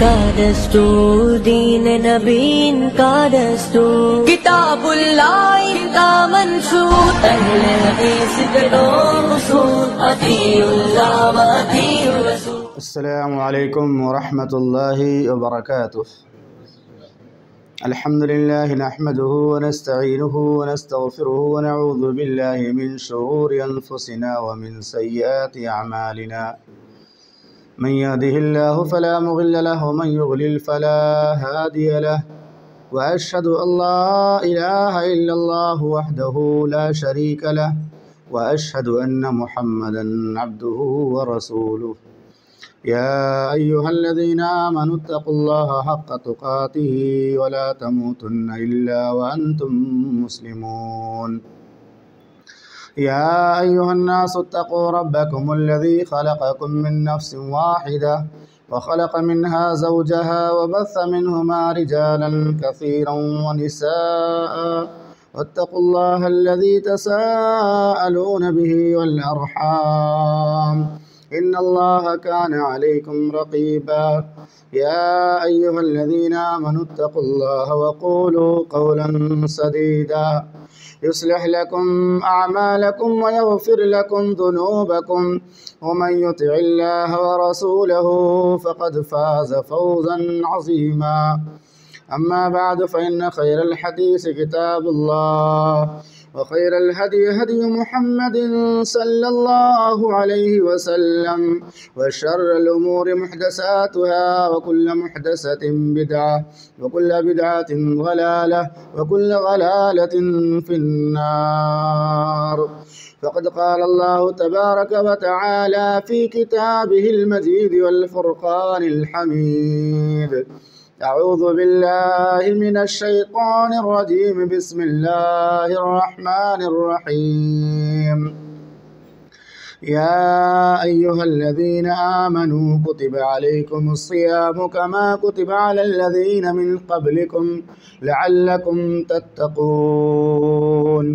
کا دستور، دین نبی کا دستور، کتاب اللہ کا منشور، اہل حدیث کے دو اصول، اطیعوا اللہ و اطیعوا الرسول۔ السلام علیکم ورحمۃ اللہ وبرکاتہ۔ الحمد للہ نحمده ونستعینه ونستغفره ونعوذ باللہ من شرور انفسنا ومن سیئات اعمالنا، من يهده الله فلا مضل له ومن يضلل فلا هادي له، وأشهد أن لا إله إلا الله وحده لا شريك له، وأشهد أن محمدا عبده ورسوله۔ يا أيها الذين آمنوا اتقوا الله حق تقاته ولا تموتن إلا وأنتم مسلمون۔ يا أيها الناس اتقوا ربكم الذي خلقكم من نفس واحدة وخلق منها زوجها وبث منهما رجالا كثيرا ونساء، واتقوا الله الذي تساءلون به والأرحام إن الله كان عليكم رقيبا۔ يا أيها الذين آمنوا اتقوا الله وقولوا قولا سديدا يصلح لكم أعمالكم ويغفر لكم ذنوبكم، ومن يطع الله ورسوله فقد فاز فوزا عظيما۔ أما بعد، فإن خير الحديث كتاب الله، وخير الهدي هدي محمد صلى الله عليه وسلم، وشر الأمور محدثاتها، وكل محدثة بدعة، وكل بدعة ضلالة، وكل ضلالة في النار۔ فقد قال الله تبارك وتعالى في كتابه المجيد والفرقان الحميد: أعوذ بالله من الشيطان الرجيم، بسم الله الرحمن الرحيم۔ يا أيها الذين آمنوا كتب عليكم الصيام كما كتب على الذين من قبلكم لعلكم تتقون۔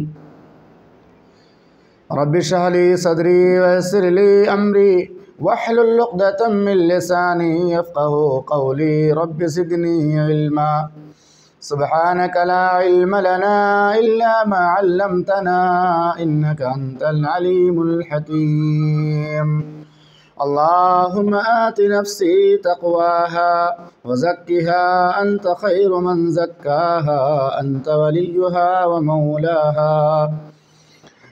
رب اشرح لي صدري ويسر لي أمري واحلل عقدة من لساني يفقهوا قولي، رب زدني علما، سبحانك لا علم لنا إلا ما علمتنا إنك أنت العليم الحكيم۔ اللهم آت نفسي تقواها وزكها أنت خير من زكاها، أنت وليها ومولاها۔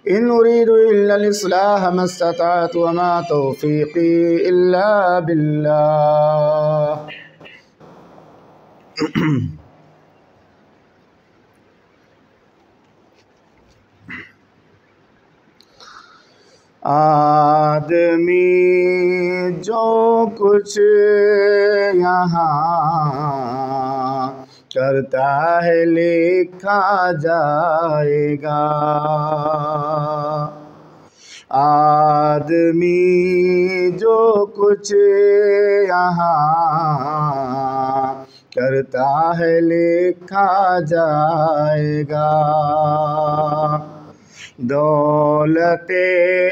إن أريد إلا الإصلاح ما استطعت، وما توفيقي إلا بالله۔ آدمی جو کچھ یہاں کرتا ہے لکھا جائے گا، آدمی جو کچھ یہاں کرتا ہے لکھا جائے گا۔ دولت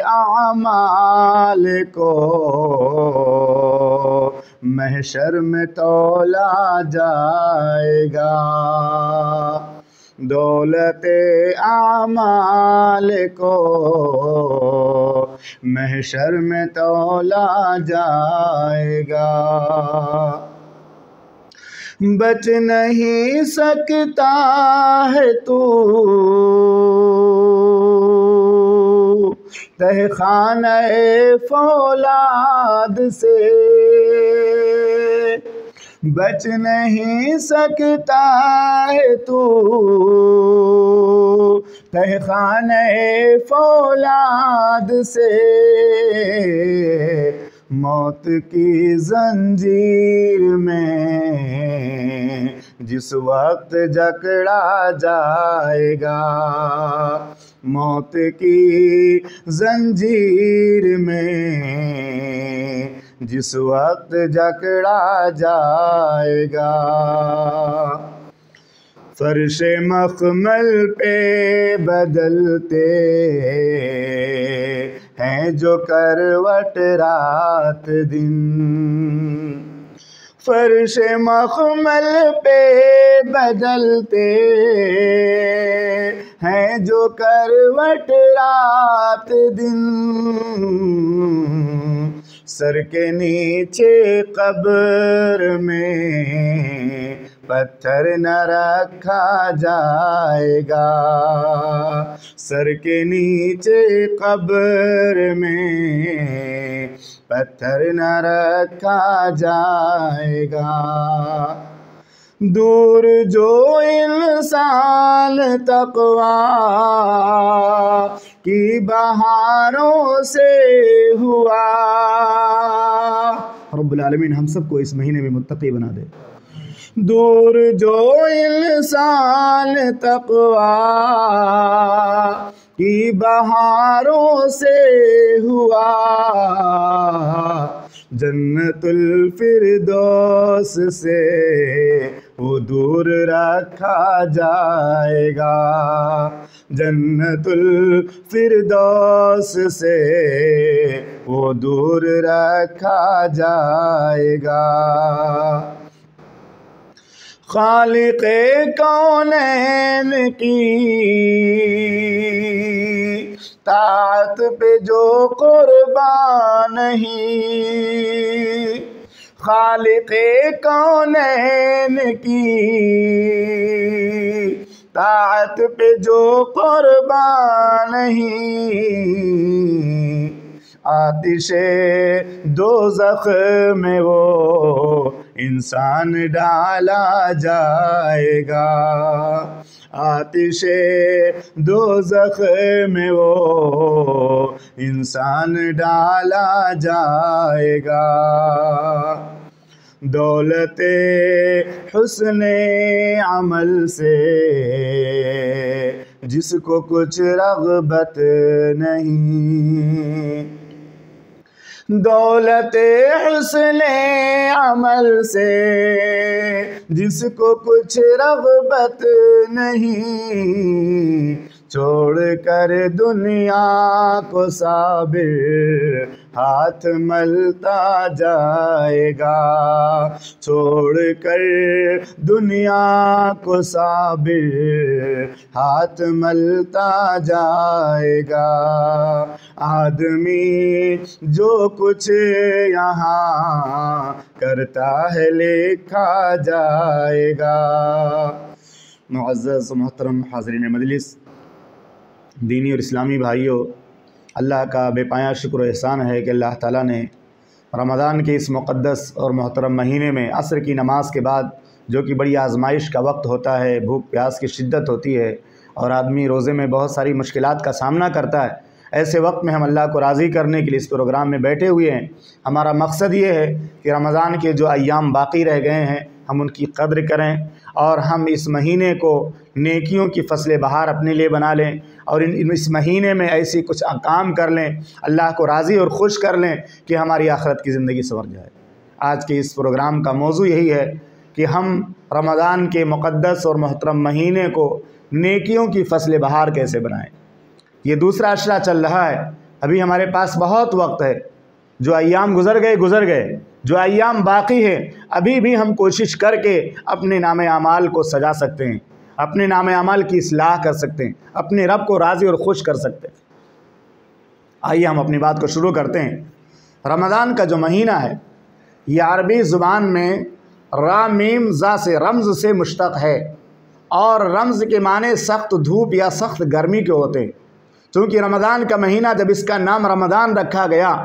اعمال کو محشر میں تولا جائے گا، دولت اعمال کو محشر میں تولا جائے گا۔ بچ نہیں سکتا ہے تو تہ خانہ فولاد سے، بچ نہیں سکتا ہے تو تہ خانہ فولاد سے، موت کی زنجیر میں جس وقت جکڑا جائے گا، موت کی زنجیر میں جس وقت جکڑا جائے گا۔ فرش مخمل پہ بدلتے ہیں جو کروٹ رات دن، فرش مخمل پہ بدلتے ہیں جو کروٹ رات دن، سر کے نیچے قبر میں پتھر نہ رکھا جائے گا، سر کے نیچے قبر میں پتھر نہ رکھا جائے گا۔ دور جو انسان تقویٰ کی بہاروں سے ہوا، رب العالمین ہم سب کو اس مہینے میں متقی بنا دے۔ دور جو انسان تقویٰ کی بہاروں سے ہوا، جنت الفردوس سے وہ دور رکھا جائے گا، جنت الفردوس سے وہ دور رکھا جائے گا۔ خالق کونین کی طاعت پہ جو قربان نہیں، خالق کونین کی طاعت پہ جو قربان نہیں، آتش دوزخ میں وہ انسان ڈالا جائے گا، آتش دوزخ میں وہ انسان ڈالا جائے گا۔ دولت حسن عمل سے جس کو کچھ رغبت نہیں، دولت حسن عمل سے جس کو کچھ رغبت نہیں، چھوڑ کر دنیا کو صابر ہاتھ ملتا جائے گا، چھوڑ کر دنیا کو صابر ہاتھ ملتا جائے گا۔ آدمی جو کچھ یہاں کرتا ہے لکھا جائے گا۔ معزز و محترم حاضرین مجلس، دینی اور اسلامی بھائیوں، اللہ کا بے پایہ شکر و احسان ہے کہ اللہ تعالیٰ نے رمضان کے اس مقدس اور محترم مہینے میں عصر کی نماز کے بعد، جو کہ بڑی آزمائش کا وقت ہوتا ہے، بھوک پیاس کی شدت ہوتی ہے اور آدمی روزے میں بہت ساری مشکلات کا سامنا کرتا ہے، ایسے وقت میں ہم اللہ کو راضی کرنے کے لیے اس پروگرام میں بیٹھے ہوئے ہیں۔ ہمارا مقصد یہ ہے کہ رمضان کے جو ایام باقی رہ گئے ہیں ہم ان کی قدر کریں، اور ہم اس مہینے کو نیکیوں کی فصل بہار اپنے لیے بنا لیں، اور اس مہینے میں ایسی کچھ کام کر لیں، اللہ کو راضی اور خوش کر لیں کہ ہماری آخرت کی زندگی سنور جائے۔ آج کے اس پروگرام کا موضوع یہی ہے کہ ہم رمضان کے مقدس اور محترم مہینے کو نیکیوں کی فصل بہار کیسے بنائیں۔ یہ دوسرا عشرہ چل رہا ہے، ابھی ہمارے پاس بہت وقت ہے، جو ایام گزر گئے، جو ایام باقی ہے ابھی بھی ہم کوشش کر کے اپنے نام اعمال کو سجا سکتے ہیں، اپنے نام اعمال کی اصلاح کر سکتے ہیں، اپنے رب کو راضی اور خوش کر سکتے ہیں۔ آئیے ہم اپنی بات کو شروع کرتے ہیں۔ رمضان کا جو مہینہ ہے یہ عربی زبان میں را میم زا سے رمز سے مشتق ہے، اور رمز کے معنی سخت دھوپ یا سخت گرمی کے ہوتے ہیں۔ چونکہ رمضان کا مہینہ جب اس کا نام رمضان رکھا گیا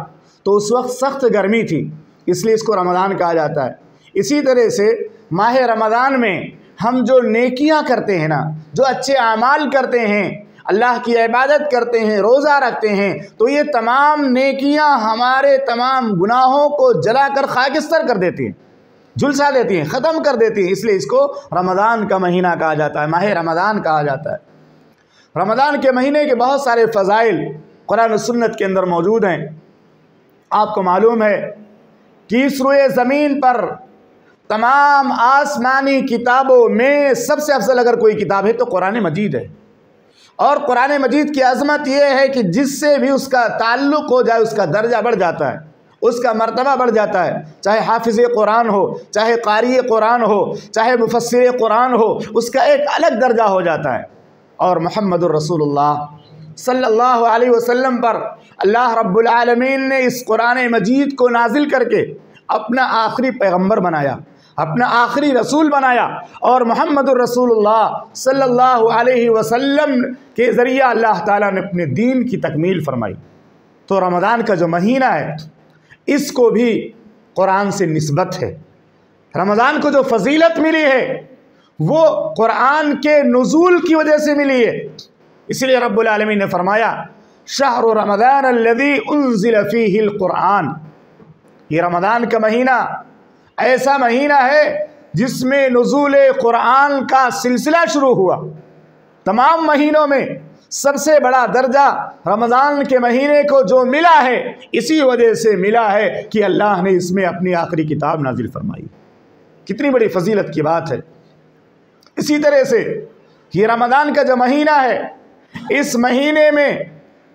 تو اس وقت سخت گرمی تھی، اس لیے اس کو رمضان کہا جاتا ہے۔ اسی طرح سے ماہ رمضان میں ہم جو نیکیاں کرتے ہیں نا، جو اچھے اعمال کرتے ہیں، اللہ کی عبادت کرتے ہیں، روزہ رکھتے ہیں، تو یہ تمام نیکیاں ہمارے تمام گناہوں کو جلا کر خاکستر کر دیتی ہیں، جھلسا دیتی ہیں، ختم کر دیتی ہیں۔ اس لیے اس کو رمضان کا مہینہ کہا جاتا ہے، ماہ رمضان کہا جاتا ہے۔ رمضان کے مہینے کے بہت سارے فضائل قرآن و سنت کے اندر موجود ہیں۔ آپ کو معلوم ہے کہ اس روئے زمین پر تمام آسمانی کتابوں میں سب سے افضل اگر کوئی کتاب ہے تو قرآن مجید ہے، اور قرآن مجید کی عظمت یہ ہے کہ جس سے بھی اس کا تعلق ہو جائے اس کا درجہ بڑھ جاتا ہے، اس کا مرتبہ بڑھ جاتا ہے. چاہے حافظ قرآن ہو، چاہے قاری قرآن ہو، چاہے مفسر قرآن ہو، اس کا ایک الگ درجہ ہو جاتا ہے. اور محمد الرسول اللہ صلی اللہ علیہ وسلم پر اللہ رب العالمین نے اس قرآن مجید کو نازل کر کے اپنا آخری پیغمبر بنایا، اپنا آخری رسول بنایا، اور محمد الرسول اللہ صلی اللہ علیہ وسلم کے ذریعہ اللہ تعالیٰ نے اپنے دین کی تکمیل فرمائی. تو رمضان کا جو مہینہ ہے اس کو بھی قرآن سے نسبت ہے. رمضان کو جو فضیلت ملی ہے وہ قرآن کے نزول کی وجہ سے ملی ہے. اس لیے رب العالمین نے فرمایا شہر رمضان الذی انزل فیہ القرآن. یہ رمضان کا مہینہ ایسا مہینہ ہے جس میں نزول قرآن کا سلسلہ شروع ہوا. تمام مہینوں میں سب سے بڑا درجہ رمضان کے مہینے کو جو ملا ہے اسی وجہ سے ملا ہے کہ اللہ نے اس میں اپنی آخری کتاب نازل فرمائی. کتنی بڑی فضیلت کی بات ہے. اسی طرح سے یہ رمضان کا جو مہینہ ہے اس مہینے میں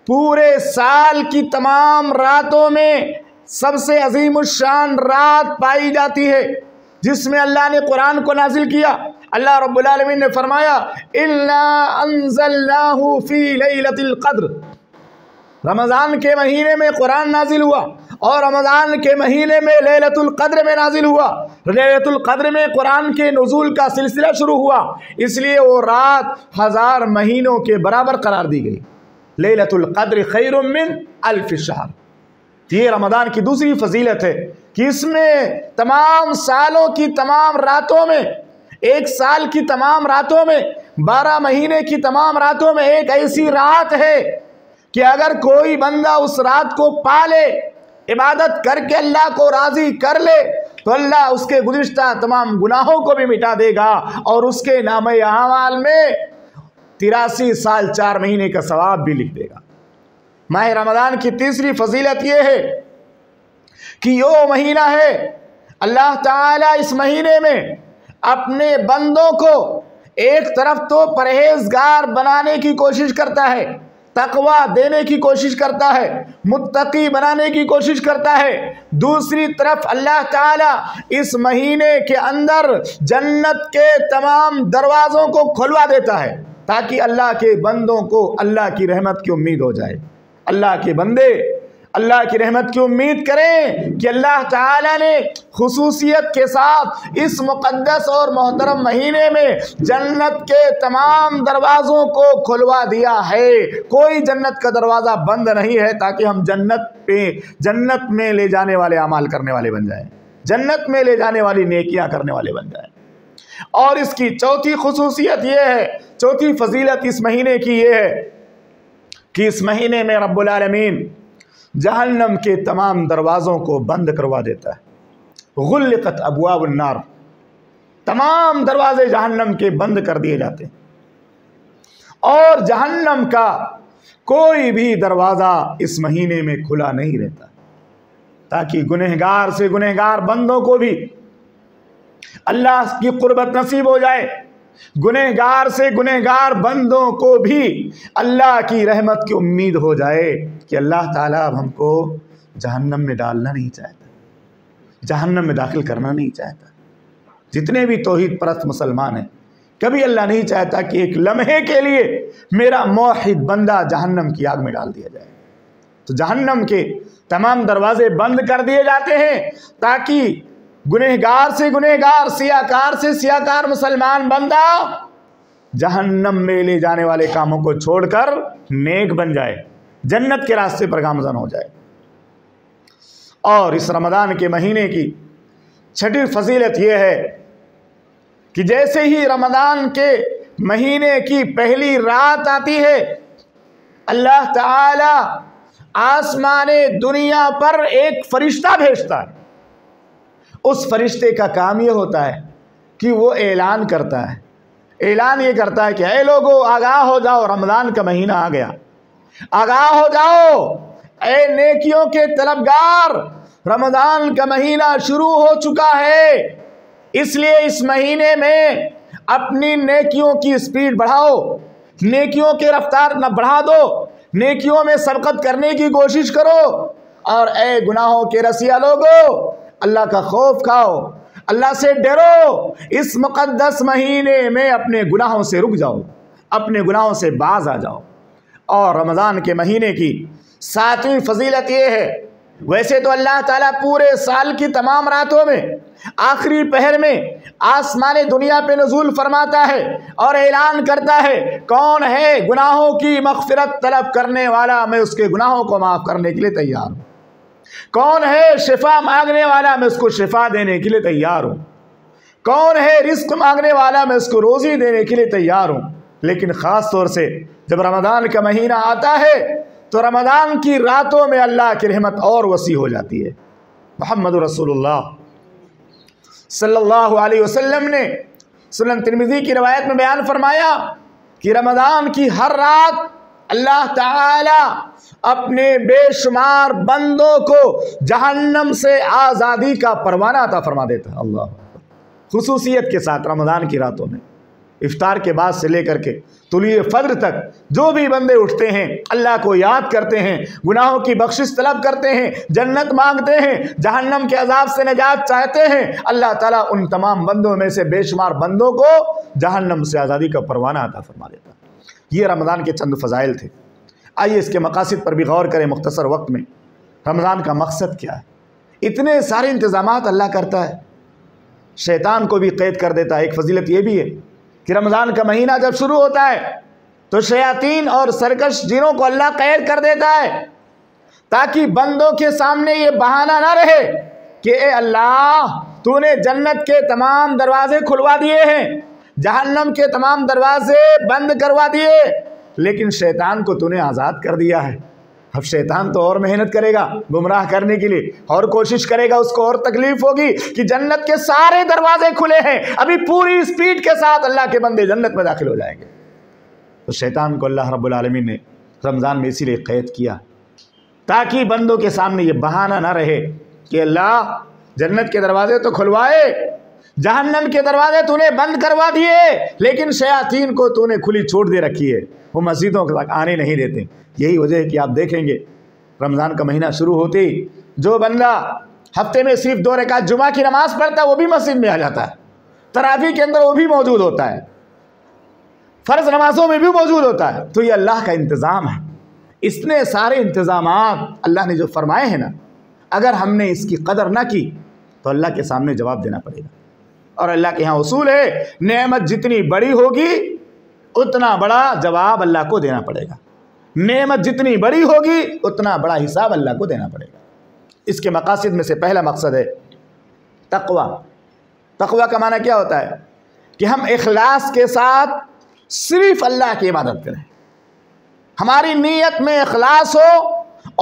پورے سال کی تمام راتوں میں سب سے عظیم الشان رات پائی جاتی ہے جس میں اللہ نے قرآن کو نازل کیا. اللہ رب العالمین نے فرمایا اِنَّا أَنزَلْنَاهُ فِي لَيْلَةِ الْقَدْرِ. رمضان کے مہینے میں قرآن نازل ہوا اور رمضان کے مہینے میں لیلۃ القدر میں نازل ہوا. لیلۃ القدر میں قرآن کے نزول کا سلسلہ شروع ہوا، اس لیے وہ رات 1000 مہینوں کے برابر قرار دی گئی. لیلۃ القدر خیر من الف شہر. یہ رمضان کی دوسری فضیلت ہے کہ اس میں تمام سالوں کی تمام راتوں میں، ایک سال کی تمام راتوں میں، 12 مہینے کی تمام راتوں میں ایک ایسی رات ہے کہ اگر کوئی بندہ اس رات کو پالے، عبادت کر کے اللہ کو راضی کر لے تو اللہ اس کے گزشتہ تمام گناہوں کو بھی مٹا دے گا اور اس کے نامہ اعمال میں 83 سال 4 مہینے کا ثواب بھی لکھ دے گا. ماہ رمضان کی تیسری فضیلت یہ ہے کہ یہ مہینہ ہے اللہ تعالیٰ اس مہینے میں اپنے بندوں کو ایک طرف تو پرہیزگار بنانے کی کوشش کرتا ہے، تقوی دینے کی کوشش کرتا ہے، متقی بنانے کی کوشش کرتا ہے. دوسری طرف اللہ تعالیٰ اس مہینے کے اندر جنت کے تمام دروازوں کو کھلوا دیتا ہے تاکہ اللہ کے بندوں کو اللہ کی رحمت کی امید ہو جائے. اللہ کے بندے اللہ کی رحمت کی امید کریں کہ اللہ تعالیٰ نے خصوصیت کے ساتھ اس مقدس اور محترم مہینے میں جنت کے تمام دروازوں کو کھلوا دیا ہے. کوئی جنت کا دروازہ بند نہیں ہے تاکہ ہم جنت میں لے جانے والے اعمال کرنے والے بن جائیں، جنت میں لے جانے والی نیکیاں کرنے والے بن جائیں. اور اس کی چوتھی خصوصیت یہ ہے، چوتھی فضیلت اس مہینے کی یہ ہے کہ اس مہینے میں رب العالمین جہنم کے تمام دروازوں کو بند کروا دیتا ہے. غلقت ابواب النار. تمام دروازے جہنم کے بند کر دیے جاتے ہیں اور جہنم کا کوئی بھی دروازہ اس مہینے میں کھلا نہیں رہتا تاکہ گنہگار سے گنہگار بندوں کو بھی اللہ کی قربت نصیب ہو جائے، گنہگار سے گنہگار بندوں کو بھی اللہ کی رحمت کی امید ہو جائے کہ اللہ تعالیٰ اب ہم کو جہنم میں ڈالنا نہیں چاہتا، جہنم میں داخل کرنا نہیں چاہتا. جتنے بھی توحید پرست مسلمان ہیں کبھی اللہ نہیں چاہتا کہ ایک لمحے کے لیے میرا موحد بندہ جہنم کی آگ میں ڈال دیا جائے. تو جہنم کے تمام دروازے بند کر دیے جاتے ہیں تاکہ گنہگار سے گنہگار، سیاکار سے سیاکار مسلمان بندہ جہنم میں لے جانے والے کاموں کو چھوڑ کر نیک بن جائے، جنت کے راستے پر گامزن ہو جائے. اور اس رمضان کے مہینے کی چھٹی فضیلت یہ ہے کہ جیسے ہی رمضان کے مہینے کی پہلی رات آتی ہے اللہ تعالی آسمان دنیا پر ایک فرشتہ بھیجتا ہے. اس فرشتے کا کام یہ ہوتا ہے کہ وہ اعلان کرتا ہے، اعلان یہ کرتا ہے کہ اے لوگو آگاہ ہو جاؤ، رمضان کا مہینہ آ گیا، آگاہ ہو جاؤ اے نیکیوں کے طلبگار، رمضان کا مہینہ شروع ہو چکا ہے. اس لیے اس مہینے میں اپنی نیکیوں کی سپیڈ بڑھاؤ، نیکیوں کے رفتار نہ بڑھا دو، نیکیوں میں سبقت کرنے کی کوشش کرو اور اے گناہوں کے رسیا لوگو، اللہ کا خوف کھاؤ، اللہ سے ڈرو، اس مقدس مہینے میں اپنے گناہوں سے رک جاؤ، اپنے گناہوں سے باز آ جاؤ۔ اور رمضان کے مہینے کی 7ویں فضیلت یہ ہے، ویسے تو اللہ تعالیٰ پورے سال کی تمام راتوں میں آخری پہر میں آسمان دنیا پہ نزول فرماتا ہے اور اعلان کرتا ہے، کون ہے گناہوں کی مغفرت طلب کرنے والا، میں اس کے گناہوں کو معاف کرنے کے لیے تیار ہوں۔ کون ہے شفا مانگنے والا، میں اس کو شفا دینے کے لیے تیار ہوں۔ کون ہے رزق مانگنے والا، میں اس کو روزی دینے کے لیے تیار ہوں۔ لیکن خاص طور سے جب رمضان کا مہینہ آتا ہے تو رمضان کی راتوں میں اللہ کی رحمت اور وسیع ہو جاتی ہے۔ محمد رسول اللہ صلی اللہ علیہ وسلم نے سنن ترمذی کی روایت میں بیان فرمایا کہ رمضان کی ہر رات اللہ تعالی اپنے بے شمار بندوں کو جہنم سے آزادی کا پروانہ عطا فرما دیتا ہے۔ اللہ خصوصیت کے ساتھ رمضان کی راتوں میں افطار کے بعد سے لے کر کے طلوع فجر تک جو بھی بندے اٹھتے ہیں، اللہ کو یاد کرتے ہیں، گناہوں کی بخشش طلب کرتے ہیں، جنت مانگتے ہیں، جہنم کے عذاب سے نجات چاہتے ہیں، اللہ تعالیٰ ان تمام بندوں میں سے بے شمار بندوں کو جہنم سے آزادی کا پروانہ عطا فرما دیتا ہے۔ یہ رمضان کے چند فضائل تھے۔ آئیے اس کے مقاصد پر بھی غور کریں مختصر وقت میں۔ رمضان کا مقصد کیا ہے؟ اتنے سارے انتظامات اللہ کرتا ہے، شیطان کو بھی قید کر دیتا ہے۔ ایک فضیلت یہ بھی ہے کہ رمضان کا مہینہ جب شروع ہوتا ہے تو شیاطین اور سرکش جنوں کو اللہ قید کر دیتا ہے تاکہ بندوں کے سامنے یہ بہانہ نہ رہے کہ اے اللہ تو نے جنت کے تمام دروازے کھلوا دیے ہیں، جہنم کے تمام دروازے بند کروا دیے، لیکن شیطان کو تو نے آزاد کر دیا ہے۔ اب شیطان تو اور محنت کرے گا گمراہ کرنے کے لیے، اور کوشش کرے گا، اس کو اور تکلیف ہوگی کہ جنت کے سارے دروازے کھلے ہیں، ابھی پوری سپیڈ کے ساتھ اللہ کے بندے جنت میں داخل ہو جائیں گے۔ تو شیطان کو اللہ رب العالمین نے رمضان میں اسی لیے قید کیا تاکہ بندوں کے سامنے یہ بہانہ نہ رہے کہ اللہ جنت کے دروازے تو کھلوائے، جہنم کے دروازے تو نے بند کروا دیے، لیکن شیاطین کو تو نے کھلی چھوٹ دے رکھی ہے، وہ مسجدوں تک آنے نہیں دیتے۔ یہی وجہ ہے کہ آپ دیکھیں گے رمضان کا مہینہ شروع ہوتے ہی جو بندہ ہفتے میں صرف 2 رکعت جمعہ کی نماز پڑھتا ہے وہ بھی مسجد میں آ جاتا ہے، تراویح کے اندر وہ بھی موجود ہوتا ہے، فرض نمازوں میں بھی موجود ہوتا ہے۔ تو یہ اللہ کا انتظام ہے۔ اتنے سارے انتظامات اللہ نے جو فرمائے ہیں نا، اگر ہم نے اس کی قدر نہ کی تو اللہ کے سامنے جواب دینا پڑے گا۔ اور اللہ کے ہاں اصول ہے، نعمت جتنی بڑی ہوگی اتنا بڑا جواب اللہ کو دینا پڑے گا، نعمت جتنی بڑی ہوگی اتنا بڑا حساب اللہ کو دینا پڑے گا۔ اس کے مقاصد میں سے پہلا مقصد ہے تقوی۔ تقوی کا معنی کیا ہوتا ہے؟ کہ ہم اخلاص کے ساتھ صرف اللہ کی عبادت کریں، ہماری نیت میں اخلاص ہو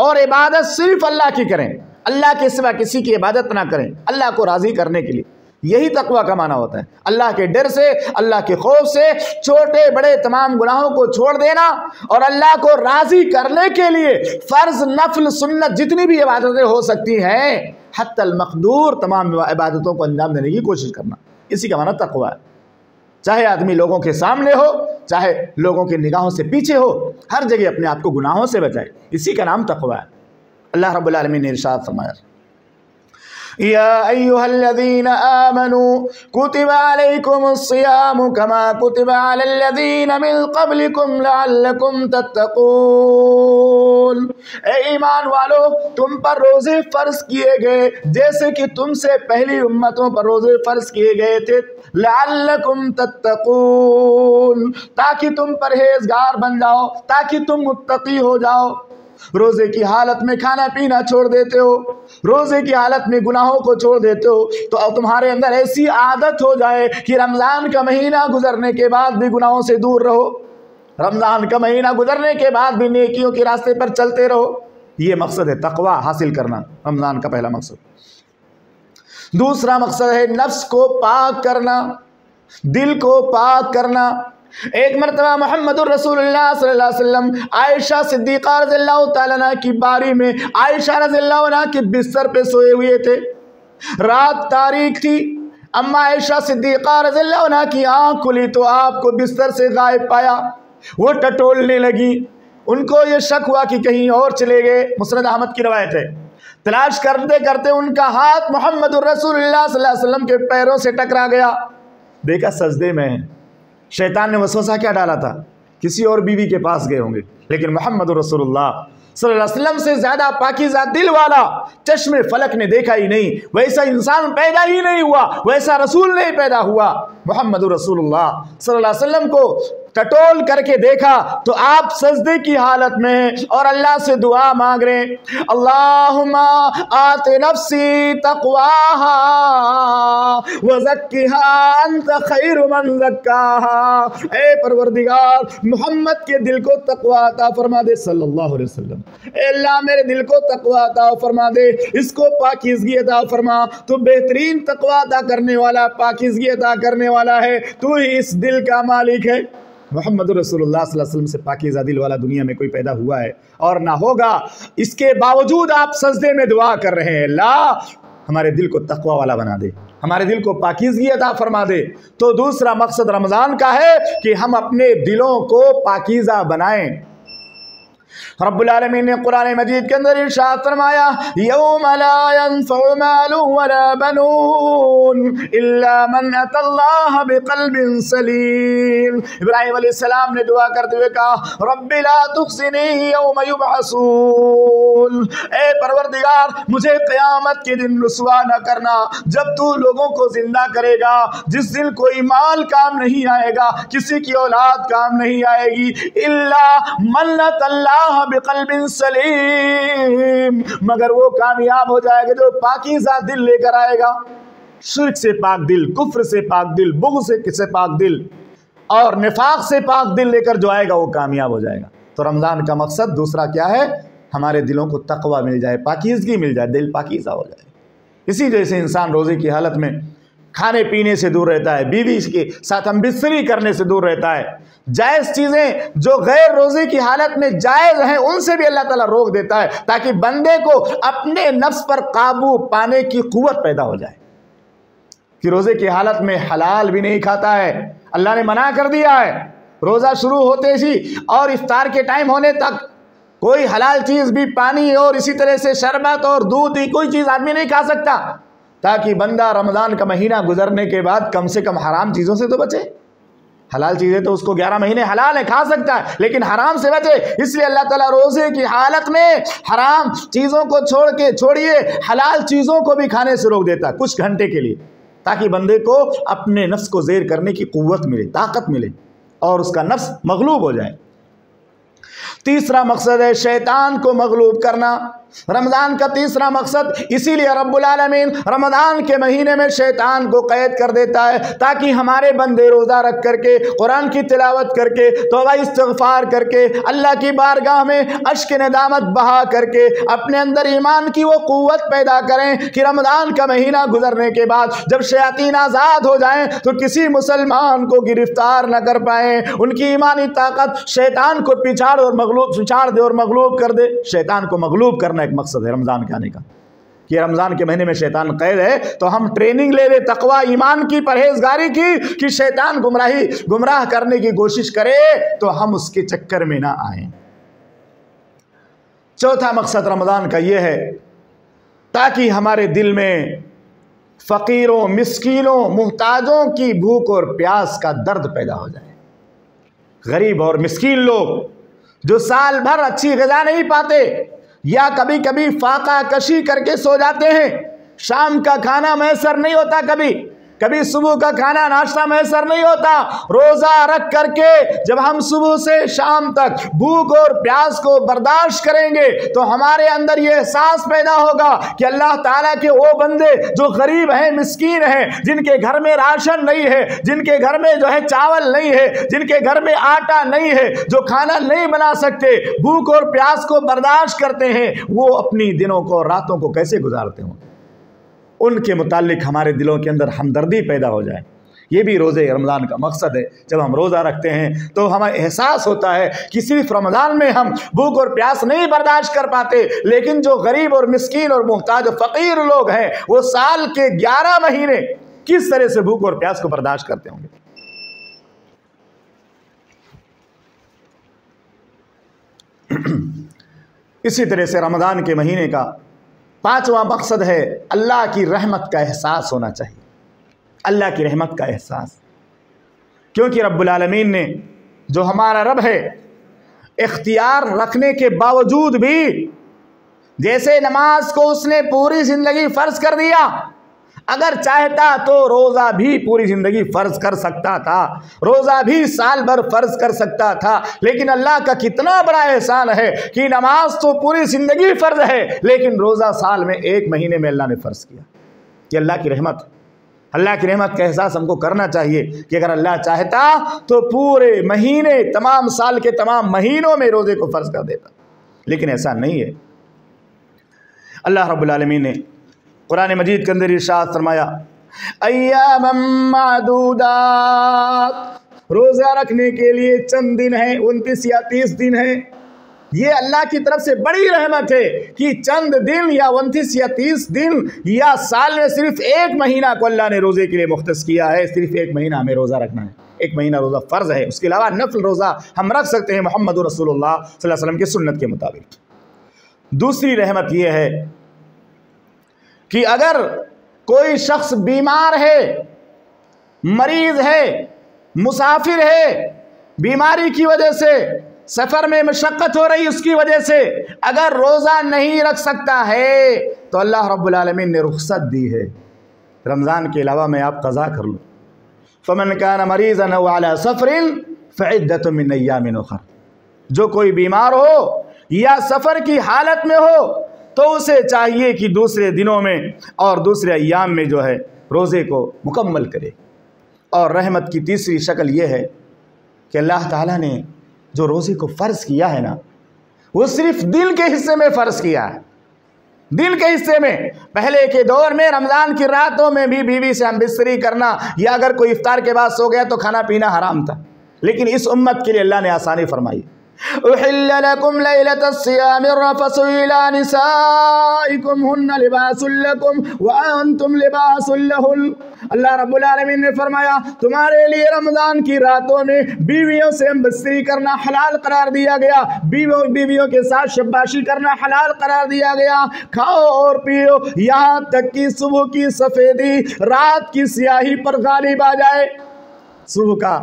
اور عبادت صرف اللہ کی کریں، اللہ کے سوا کسی کی عبادت نہ کریں، اللہ کو راضی کرنے کے لیے۔ یہی تقوی کا معنی ہوتا ہے، اللہ کے ڈر سے، اللہ کے خوف سے چھوٹے بڑے تمام گناہوں کو چھوڑ دینا اور اللہ کو راضی کرنے کے لیے فرض نفل سنت جتنی بھی عبادتیں ہو سکتی ہیں حتی المقدور تمام عبادتوں کو انجام دینے کی کوشش کرنا، اسی کا معنی تقوی ہے۔ چاہے آدمی لوگوں کے سامنے ہو، چاہے لوگوں کی نگاہوں سے پیچھے ہو، ہر جگہ اپنے آپ کو گناہوں سے بچائے، اسی کا نام تقوی ہے۔ اللہ رب العالمین نے ارشاد فرمایا، يا أيها الذين آمنوا كتب عليكم الصيام كما كتب على الذين من قبلكم لعلكم تتقون۔ اے ایمان والو، تم پر روزے فرض کیے گئے جیسے کہ تم سے پہلی امتوں پر روزے فرض کیے گئے تھے، لعلکم تتقون، تاکہ تم پرہیزگار بن جاؤ، تاکہ تم متقی ہو جاؤ۔ روزے کی حالت میں کھانا پینا چھوڑ دیتے ہو، روزے کی حالت میں گناہوں کو چھوڑ دیتے ہو، تو اب تمہارے اندر ایسی عادت ہو جائے کہ رمضان کا مہینہ گزرنے کے بعد بھی گناہوں سے دور رہو، رمضان کا مہینہ گزرنے کے بعد بھی نیکیوں کے راستے پر چلتے رہو۔ یہ مقصد ہے تقوی حاصل کرنا، رمضان کا پہلا مقصد۔ دوسرا مقصد ہے نفس کو پاک کرنا، دل کو پاک کرنا۔ ایک مرتبہ محمد الرسول اللہ صلی اللہ علیہ وسلم عائشہ صدیقہ رضی اللہ تعالیٰ عنہ کی باری میں عائشہ رضی اللہ عنہ کے بستر پہ سوئے ہوئے تھے، رات تاریک تھی، اما عائشہ صدیقہ رضی اللہ عنہ کی آنکھ کھلی تو آپ کو بستر سے غائب پایا، وہ ٹٹولنے لگی، ان کو یہ شک ہوا کہ کہیں اور چلے گئے، مسند احمد کی روایت ہے، تلاش کرتے کرتے ان کا ہاتھ محمد الرسول اللہ صلی اللہ علیہ وسلم کے پیروں سے ٹکرا گیا، دیکھا سجدے میں ہیں۔ شیطان نے وسوسہ کیا ڈالا تھا؟ کسی اور بیوی کے پاس گئے ہوں گے، لیکن محمد الرسول اللہ صلی اللہ علیہ وسلم سے زیادہ پاکیزہ دل والا چشم فلک نے دیکھا ہی نہیں، ویسا انسان پیدا ہی نہیں ہوا، ویسا رسول نہیں پیدا ہوا۔ محمد رسول اللہ صلی اللہ علیہ وسلم کو ٹٹول کر کے دیکھا تو آپ سجدے کی حالت میں اور اللہ سے دعا مانگ رہے ہیں، اللہم آت نفسی تقواہا وزکھا انت خیر من زکاہا، اے پروردگار محمد کے دل کو تقوی عطا فرما دے صلی اللہ علیہ وسلم، اے اللہ میرے دل کو تقوی عطا فرما دے، اس کو پاکیزگی عطا فرما، تو بہترین تقوی عطا کرنے والا، پاکیزگی عطا کرنے والا ہے، تو ہی اس دل کا مالک ہے۔ محمد رسول اللہ صلی اللہ علیہ وسلم سے پاکیزہ دل والا دنیا میں کوئی پیدا ہوا ہے اور نہ ہوگا، اس کے باوجود آپ سجدے میں دعا کر رہے ہیں، اللہ ہمارے دل کو تقوی والا بنا دے، ہمارے دل کو پاکیزگی عطا فرما دے۔ تو دوسرا مقصد رمضان کا ہے کہ ہم اپنے دلوں کو پاکیزہ بنائیں۔ رب العالمین نے قرآن مجید کے اندر ارشاد فرمایا، یوم لا ينفع مال ولا بنون الا من اتى اللہ بقلب سلیم۔ ابراہیم علیہ السلام نے دعا کرتے ہوئے کہا، رب لا تخزنی یوم یبعثون، اے پروردگار مجھے قیامت کے دن رسوا نہ کرنا، جب تو لوگوں کو زندہ کرے گا، جس دن کوئی مال کام نہیں آئے گا، کسی کی اولاد کام نہیں آئے گی، الا من اتى اللہ بقلب سلیم، مگر وہ کامیاب ہو جائے گا جو پاکیزہ دل لے کر آئے گا، شرک سے پاک دل، کفر سے پاک دل، بغض سے پاک دل اور نفاق سے پاک دل لے کر جو آئے گا وہ کامیاب ہو جائے گا۔ تو رمضان کا مقصد دوسرا کیا ہے؟ ہمارے دلوں کو تقوی مل جائے، پاکیزگی مل جائے، دل پاکیزہ ہو جائے۔ اسی وجہ سے انسان روزے کی حالت میں کھانے پینے سے دور رہتا ہے، بیوی کے ساتھ ہم بستری کرنے سے دور رہتا ہے، جائز چیزیں جو غیر روزے کی حالت میں جائز ہیں ان سے بھی اللہ تعالیٰ روک دیتا ہے، تاکہ بندے کو اپنے نفس پر قابو پانے کی قوت پیدا ہو جائے، کہ روزے کی حالت میں حلال بھی نہیں کھاتا ہے، اللہ نے منع کر دیا ہے، روزہ شروع ہوتے ہی اور افطار کے ٹائم ہونے تک کوئی حلال چیز بھی، پانی اور اسی طرح سے شربت اور دودھ ہی کوئی چیز آدمی نہیں کھا سکتا، تاکہ بندہ رمضان کا مہینہ گزرنے کے بعد کم سے کم حرام چیزوں سے تو بچے۔ حلال چیزیں تو اس کو 11 مہینے حلال ہے، کھا سکتا ہے، لیکن حرام سے بچے۔ اس لیے اللہ تعالیٰ روزے کی حالت میں حرام چیزوں کو چھوڑیے حلال چیزوں کو بھی کھانے سے روک دیتا ہے کچھ گھنٹے کے لیے، تاکہ بندے کو اپنے نفس کو زیر کرنے کی قوت ملے، طاقت ملے اور اس کا نفس مغلوب ہو جائے۔ تیسرا مقصد ہے شیطان کو مغلوب کرنا۔ رمضان کا تیسرا مقصد، اسی لیے رب العالمین رمضان کے مہینے میں شیطان کو قید کر دیتا ہے، تاکہ ہمارے بندے روزہ رکھ کر کے، قرآن کی تلاوت کر کے، توبہ استغفار کر کے، اللہ کی بارگاہ میں اشک ندامت بہا کر کے اپنے اندر ایمان کی وہ قوت پیدا کریں کہ رمضان کا مہینہ گزرنے کے بعد جب شیاطین آزاد ہو جائیں تو کسی مسلمان کو گرفتار نہ کر پائیں، ان کی ایمانی طاقت شیطان کو پچھاڑ دے اور مغلوب کر دے۔ شیطان کو مغلوب کرنا ایک مقصد ہے رمضان کے آنے کا، کہ رمضان کے مہینے میں شیطان قید ہے تو ہم ٹریننگ لے لیں تقوی ایمان کی، پرہیزگاری کی، کہ شیطان گمراہ کرنے کی کوشش کرے تو ہم اس کے چکر میں نہ آئیں۔ چوتھا مقصد رمضان کا یہ ہے تاکہ ہمارے دل میں فقیروں، مسکینوں، محتاجوں کی بھوک اور پیاس کا درد پیدا ہو جائے۔ غریب اور مسکین لوگ جو سال بھر اچھی غذا نہیں پاتے یا کبھی کبھی فاقہ کشی کر کے سو جاتے ہیں، شام کا کھانا میسر نہیں ہوتا، کبھی صبح کا کھانا ناشتہ میسر نہیں ہوتا، روزہ رکھ کر کے جب ہم صبح سے شام تک بھوک اور پیاس کو برداشت کریں گے تو ہمارے اندر یہ احساس پیدا ہوگا کہ اللہ تعالیٰ کے وہ بندے جو غریب ہیں، مسکین ہیں، جن کے گھر میں راشن نہیں ہے، جن کے گھر میں جو ہے چاول نہیں ہے، جن کے گھر میں آٹا نہیں ہے، جو کھانا نہیں بنا سکتے، بھوک اور پیاس کو برداشت کرتے ہیں، وہ اپنی دنوں کو اور راتوں کو کیسے گزارتے ہوں؟ ان کے متعلق ہمارے دلوں کے اندر ہمدردی پیدا ہو جائے۔ یہ بھی روزے رمضان کا مقصد ہے۔ جب ہم روزہ رکھتے ہیں تو ہمیں احساس ہوتا ہے کہ صرف رمضان میں ہم بھوک اور پیاس نہیں برداشت کر پاتے، لیکن جو غریب اور مسکین اور محتاج فقیر لوگ ہیں وہ سال کے 11 مہینے کس طرح سے بھوک اور پیاس کو برداشت کرتے ہوں گے۔ اسی طرح سے رمضان کے مہینے کا 5واں مقصد ہے اللہ کی رحمت کا احساس ہونا چاہیے، اللہ کی رحمت کا احساس، کیونکہ رب العالمین نے جو ہمارا رب ہے اختیار رکھنے کے باوجود بھی جیسے نماز کو اس نے پوری زندگی فرض کر دیا، اگر چاہتا تو روزہ بھی پوری زندگی فرض کر سکتا تھا، روزہ بھی سال بھر فرض کر سکتا تھا، لیکن اللہ کا کتنا بڑا احسان ہے کہ نماز تو پوری زندگی فرض ہے لیکن روزہ سال میں 1 مہینے میں اللہ نے فرض کیا۔ یہ اللہ کی رحمت، اللہ کی رحمت کا احساس ہم کو کرنا چاہیے کہ اگر اللہ چاہتا تو پورے مہینے، تمام سال کے تمام مہینوں میں روزے کو فرض کر دیتا، لیکن ایسا نہیں ہے۔ اللہ رب العالمین نے قرآن مجید کے اندر ارشاد فرمایا ایاما معدودات، روزہ رکھنے کے لیے چند دن ہیں، 29 یا 30 دن ہیں۔ یہ اللہ کی طرف سے بڑی رحمت ہے کہ چند دن یا 29 یا 30 دن یا سال میں صرف 1 مہینہ کو اللہ نے روزے کے لیے مختص کیا ہے، صرف 1 مہینہ ہمیں روزہ رکھنا ہے، 1 مہینہ روزہ فرض ہے، اس کے علاوہ نفل روزہ ہم رکھ سکتے ہیں محمد رسول اللہ صلی اللہ علیہ وسلم کی سنت کے مطابق۔ دوسری رحمت یہ ہے کہ اگر کوئی شخص بیمار ہے، مریض ہے، مسافر ہے، بیماری کی وجہ سے سفر میں مشقت ہو رہی اس کی وجہ سے اگر روزہ نہیں رکھ سکتا ہے تو اللہ رب العالمین نے رخصت دی ہے، رمضان کے علاوہ میں آپ قضا کر لو۔ فمن کان مریضا او علی سفر فعدۃ من ایام اخر، جو کوئی بیمار ہو یا سفر کی حالت میں ہو تو اسے چاہیے کہ دوسرے دنوں میں اور دوسرے ایام میں جو ہے روزے کو مکمل کرے۔ اور رحمت کی تیسری شکل یہ ہے کہ اللہ تعالیٰ نے جو روزے کو فرض کیا ہے نا، وہ صرف دن کے حصے میں فرض کیا ہے، دن کے حصے میں۔ پہلے کے دور میں رمضان کی راتوں میں بھی بیوی سے ہم بستری کرنا یا اگر کوئی افطار کے بعد سو گیا تو کھانا پینا حرام تھا، لیکن اس امت کے لیے اللہ نے آسانی فرمائی۔ احل لكم ليلة الصيام الرفث إلى نسائكم هن لباس لكم وأنتم لباس لهن۔ اللہ رب العالمین نے فرمایا تمہارے لیے رمضان کی راتوں میں بیویوں سے بستری کرنا حلال قرار دیا گیا، بیویوں کے ساتھ شباشی کرنا حلال قرار دیا گیا، کھاؤ اور پیو یہاں تک کہ صبح کی سفیدی رات کی سیاہی پر غالب آ جائے، صبح کا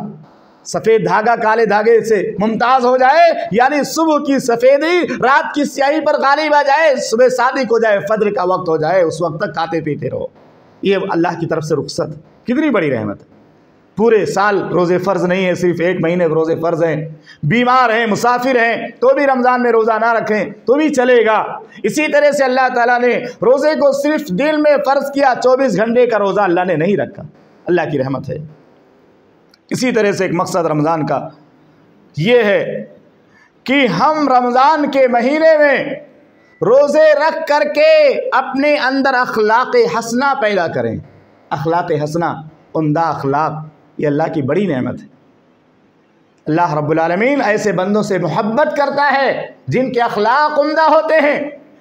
سفید دھاگا کالے دھاگے سے ممتاز ہو جائے، یعنی صبح کی سفیدی رات کی سیاہی پر غالب آ جائے، صبح صادق ہو جائے، فجر کا وقت ہو جائے، اس وقت تک کھاتے پیتے رہو۔ یہ اللہ کی طرف سے رخصت، کتنی بڑی رحمت ہے۔ پورے سال روزے فرض نہیں ہے، صرف 1 مہینے روزے فرض ہیں، بیمار ہیں، مسافر ہیں تو بھی رمضان میں روزہ نہ رکھیں تو بھی چلے گا۔ اسی طرح سے اللہ تعالیٰ نے روزے کو صرف دن میں فرض کیا، 24 گھنٹے کا روزہ اللہ نے نہیں رکھا، اللہ کی رحمت ہے۔ اسی طرح سے ایک مقصد رمضان کا یہ ہے کہ ہم رمضان کے مہینے میں روزے رکھ کر کے اپنے اندر اخلاق حسنہ پیدا کریں۔ اخلاق حسنہ، عمدہ اخلاق، یہ اللہ کی بڑی نعمت ہے۔ اللہ رب العالمین ایسے بندوں سے محبت کرتا ہے جن کے اخلاق عمدہ ہوتے ہیں،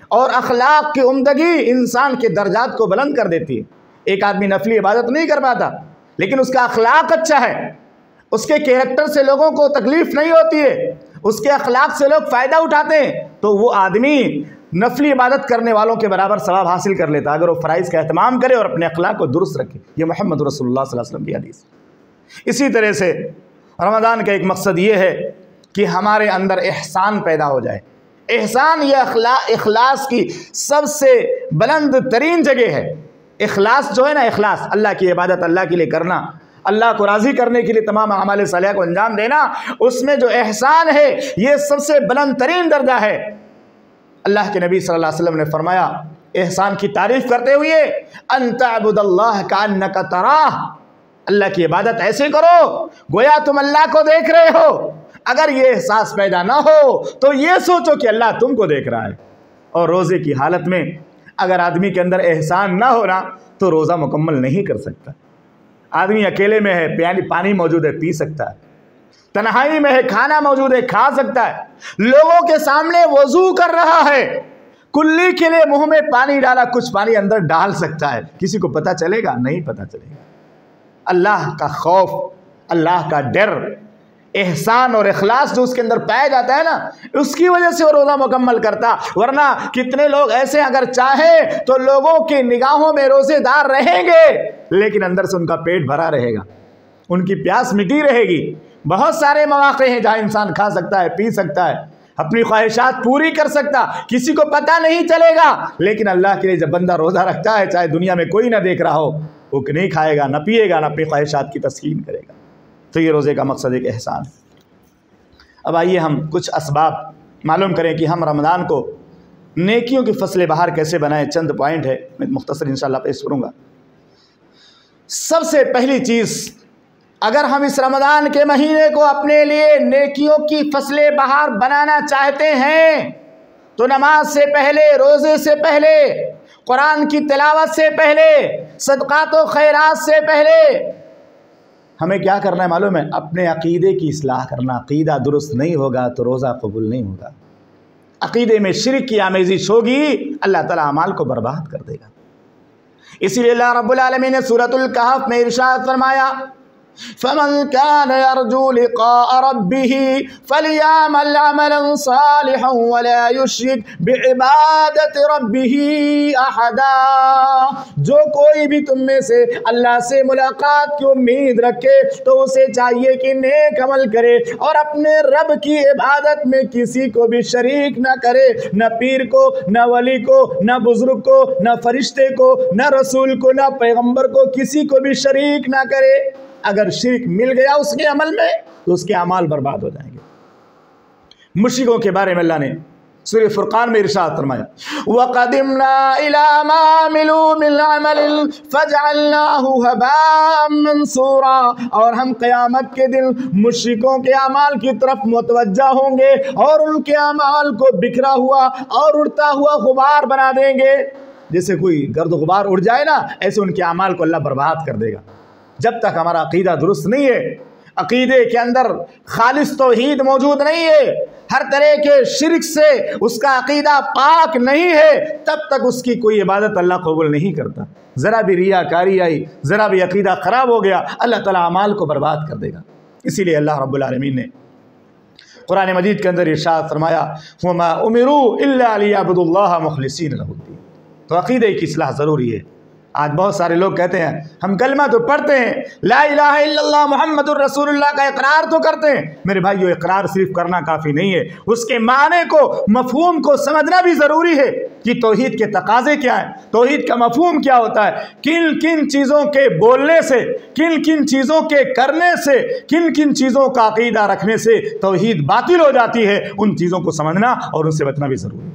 اور اخلاق کی عمدگی انسان کے درجات کو بلند کر دیتی ہے۔ ایک آدمی نفلی عبادت نہیں کر پاتا لیکن اس کا اخلاق اچھا ہے، اس کے کیریکٹر سے لوگوں کو تکلیف نہیں ہوتی ہے، اس کے اخلاق سے لوگ فائدہ اٹھاتے ہیں، تو وہ آدمی نفلی عبادت کرنے والوں کے برابر ثواب حاصل کر لیتا اگر وہ فرائض کا اہتمام کرے اور اپنے اخلاق کو درست رکھے۔ یہ محمد رسول اللہ صلی اللہ علیہ وسلم کی حدیث۔ اسی طرح سے رمضان کا ایک مقصد یہ ہے کہ ہمارے اندر احسان پیدا ہو جائے۔ احسان یہ اخلاص کی سب سے بلند ترین جگہ ہے۔ اخلاص جو ہے نا، اخلاص اللہ کی عبادت اللہ کے لیے کرنا، اللہ کو راضی کرنے کے لیے تمام اعمال صالحہ کو انجام دینا، اس میں جو احسان ہے یہ سب سے بلند ترین درجہ ہے۔ اللہ کے نبی صلی اللہ علیہ وسلم نے فرمایا احسان کی تعریف کرتے ہوئے، ان تعبد اللہ کانک تراہ، اللہ کی عبادت ایسے کرو گویا تم اللہ کو دیکھ رہے ہو۔ اگر یہ احساس پیدا نہ ہو تو یہ سوچو کہ اللہ تم کو دیکھ رہا ہے۔ اور روزے کی حالت میں اگر آدمی کے اندر احسان نہ ہو رہا تو روزہ مکمل نہیں کر سکتا۔ آدمی اکیلے میں ہے، پانی موجود ہے پی سکتا ہے، تنہائی میں ہے کھانا موجود ہے کھا سکتا ہے، لوگوں کے سامنے وضو کر رہا ہے، کلی کے لیے منہ میں پانی ڈالا، کچھ پانی اندر ڈال سکتا ہے، کسی کو پتہ چلے گا؟ نہیں پتہ چلے گا۔ اللہ کا خوف، اللہ کا ڈر، احسان اور اخلاص جو اس کے اندر پایا جاتا ہے نا، اس کی وجہ سے وہ روزہ مکمل کرتا. ورنہ کتنے لوگ ایسے اگر چاہے تو لوگوں کی نگاہوں میں روزے دار رہیں گے لیکن اندر سے ان کا پیٹ بھرا رہے گا، ان کی پیاس مٹی رہے گی. بہت سارے مواقع ہیں جہاں انسان کھا سکتا ہے، پی سکتا ہے، اپنی خواہشات پوری کر سکتا، کسی کو پتہ نہیں چلے گا. لیکن اللہ کے لیے جب بندہ روزہ رکھتا ہے، چاہے دنیا میں کوئی نہ دیکھ رہا ہو، وہ نہیں کھائے گا، نہ پیے گا، نہ اپنی خواہشات کی تسکین کرے گا. تو یہ روزے کا مقصد ایک احسان ہے. اب آئیے ہم کچھ اسباب معلوم کریں کہ ہم رمضان کو نیکیوں کی فصل بہار کیسے بنائیں. چند پوائنٹ ہے، میں مختصر انشاءاللہ پیش کروں گا. سب سے پہلی چیز، اگر ہم اس رمضان کے مہینے کو اپنے لیے نیکیوں کی فصل بہار بنانا چاہتے ہیں تو نماز سے پہلے، روزے سے پہلے، قرآن کی تلاوت سے پہلے، صدقات و خیرات سے پہلے ہمیں کیا کرنا ہے معلوم ہے؟ اپنے عقیدے کی اصلاح کرنا. عقیدہ درست نہیں ہوگا تو روزہ قبول نہیں ہوگا. عقیدے میں شرک کی آمیزش ہوگی، اللہ تعالیٰ اعمال کو برباد کر دے گا. اسی لیے اللہ رب العالمین نے سورۃ الکہف میں ارشاد فرمایا، فَمَنْ كَانَ يَرْجُو لِقَاءَ رَبِّهِ فَلْيَعْمَلْ عَمَلًا صَالِحًا وَلَا يُشْرِكْ بِعِبَادَةِ رَبِّهِ أَحَدًا. جو کوئی بھی تم میں سے اللہ سے ملاقات کی امید رکھے تو اسے چاہیے کہ نیک عمل کرے اور اپنے رب کی عبادت میں کسی کو بھی شریک نہ کرے، نہ پیر کو، نہ ولی کو، نہ بزرگ کو، نہ فرشتے کو، نہ رسول کو، نہ پیغمبر کو، کسی کو بھی شریک نہ کرے. اگر شرک مل گیا اس کے عمل میں تو اس کے اعمال برباد ہو جائیں گے. مشرکوں کے بارے میں اللہ نے سورہ فرقان میں ارشاد فرمایا، وَقَدِمْنَا إِلَىٰ مَا عَمِلُوا مِنْ عَمَلٍ فَجَعَلْنَاهُ هَبَاءً مَنْثُورًا. اور ہم قیامت کے دن مشرکوں کے اعمال کی طرف متوجہ ہوں گے اور ان کے اعمال کو بکھرا ہوا اور اڑتا ہوا غبار بنا دیں گے. جیسے کوئی گرد و غبار اڑ جائے نا، ایسے ان کے اعمال کو اللہ برباد کر دے گا. جب تک ہمارا عقیدہ درست نہیں ہے، عقیدے کے اندر خالص توحید موجود نہیں ہے، ہر طرح کے شرک سے اس کا عقیدہ پاک نہیں ہے، تب تک اس کی کوئی عبادت اللہ قبول نہیں کرتا. ذرا بھی ریاکاری آئی، ذرا بھی عقیدہ خراب ہو گیا، اللہ تعالیٰ اعمال کو برباد کر دے گا. اسی لیے اللہ رب العالمین نے قرآن مجید کے اندر ارشاد فرمایا، وَمَا أُمِرُوا إِلَّا لِيَعْبُدُوا اللَّهَ مُخْلِصِينَ لَهُ الدِّينَ. تو عقیدے کی اصلاح ضروری ہے. آج بہت سارے لوگ کہتے ہیں ہم کلمہ تو پڑھتے ہیں، لا الہ الا اللہ محمد الرسول اللہ کا اقرار تو کرتے ہیں. میرے بھائیو، اقرار صرف کرنا کافی نہیں ہے، اس کے معنی کو، مفہوم کو سمجھنا بھی ضروری ہے کہ توحید کے تقاضے کیا ہیں، توحید کا مفہوم کیا ہوتا ہے، کن کن چیزوں کے بولنے سے، کن کن چیزوں کے کرنے سے، کن کن چیزوں کا عقیدہ رکھنے سے توحید باطل ہو جاتی ہے. ان چیزوں کو سمجھنا اور ان سے بچنا بھی ضروری ہے.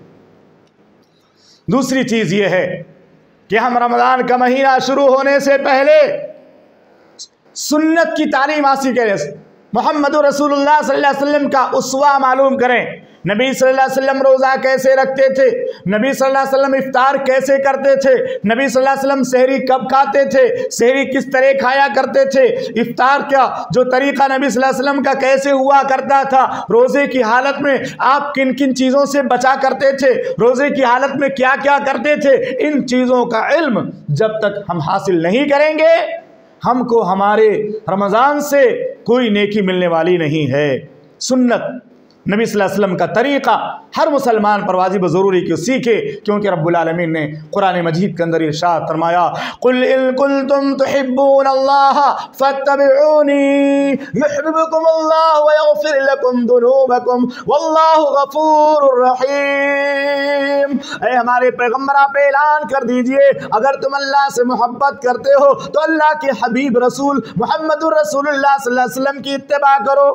دوسری چیز یہ ہے کہ ہم رمضان کا مہینہ شروع ہونے سے پہلے سنت کی تعلیم حاصل کریں، محمد رسول اللہ صلی اللہ علیہ وسلم کا اسوہ معلوم کریں. نبی صلی اللہ علیہ وسلم روزہ کیسے رکھتے تھے، نبی صلی اللہ علیہ وسلم افطار کیسے کرتے تھے، نبی صلی اللہ علیہ وسلم سحری کب کھاتے تھے، سحری کس طرح کھایا کرتے تھے، افطار کا جو طریقہ نبی صلی اللہ علیہ وسلم کا کیسے ہوا کرتا تھا، روزے کی حالت میں آپ کن کن چیزوں سے بچا کرتے تھے، روزے کی حالت میں کیا کیا کرتے تھے. ان چیزوں کا علم جب تک ہم حاصل نہیں کریں گے، ہم کو ہمارے رمضان سے کوئی نیکی ملنے والی نہیں ہے. سنت، نبی صلی اللہ علیہ وسلم کا طریقہ ہر مسلمان پر واجب ضروری کہ سیکھے، کیونکہ رب العالمین نے قرآن مجید کے اندر ارشاد فرمایا، قل ان کنتم تحبون اللہ فاتبعونی یحببکم اللہ ویغفر لکم ذنوبکم واللہ غفور رحیم. اے ہمارے پیغمبر، آپ اعلان کر دیجئے اگر تم اللہ سے محبت کرتے ہو تو اللہ کے حبیب رسول محمد الرسول اللہ صلی اللہ علیہ وسلم کی اتباع کرو.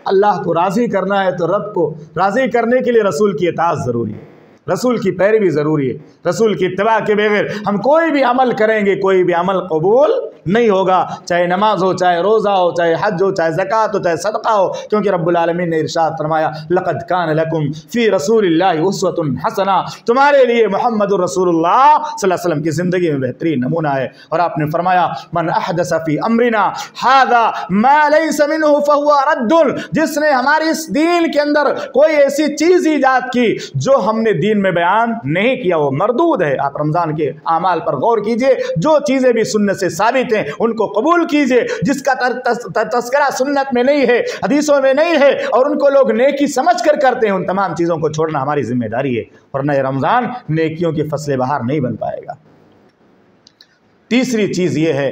اللہ کو راضی کرنا ہے تو رب کو راضی کرنے کے لیے رسول کی اطاعت ضروری ہے، رسول کی پیروی ضروری ہے. رسول کی اتباع کے بغیر ہم کوئی بھی عمل کریں گے، کوئی بھی عمل قبول نہیں ہوگا، چاہے نماز ہو، چاہے روزہ ہو، چاہے حج ہو، چاہے زکوٰۃ ہو، چاہے صدقہ ہو. کیونکہ رب العالمین نے ارشاد فرمایا، لقد کان لکم فی رسول اللہ اسوۃ حسنہ. تمہارے لیے محمد الرسول اللہ صلی اللہ علیہ وسلم کی زندگی میں بہترین نمونہ ہے. اور آپ نے فرمایا، من احدث فی امرنا ھذا ما لیس منہ فہو رد. جس نے ہمارے اس دین کے اندر کوئی ایسی چیز ایجاد کی جو ہم نے دین میں بیان نہیں کیا، وہ مردود ہے. آپ رمضان کے اعمال پر غور کیجئے، جو چیزیں بھی سنت سے ثابت ثابت ہیں ان کو قبول کیجئے، جس کا تذکرہ سنت میں نہیں ہے، حدیثوں میں نہیں ہے، اور ان کو لوگ نیکی سمجھ کر کرتے ہیں، ان تمام چیزوں کو چھوڑنا ہماری ذمہ داری ہے، ورنہ یہ رمضان نیکیوں کی فصل بہار نہیں بن پائے گا۔ تیسری چیز یہ ہے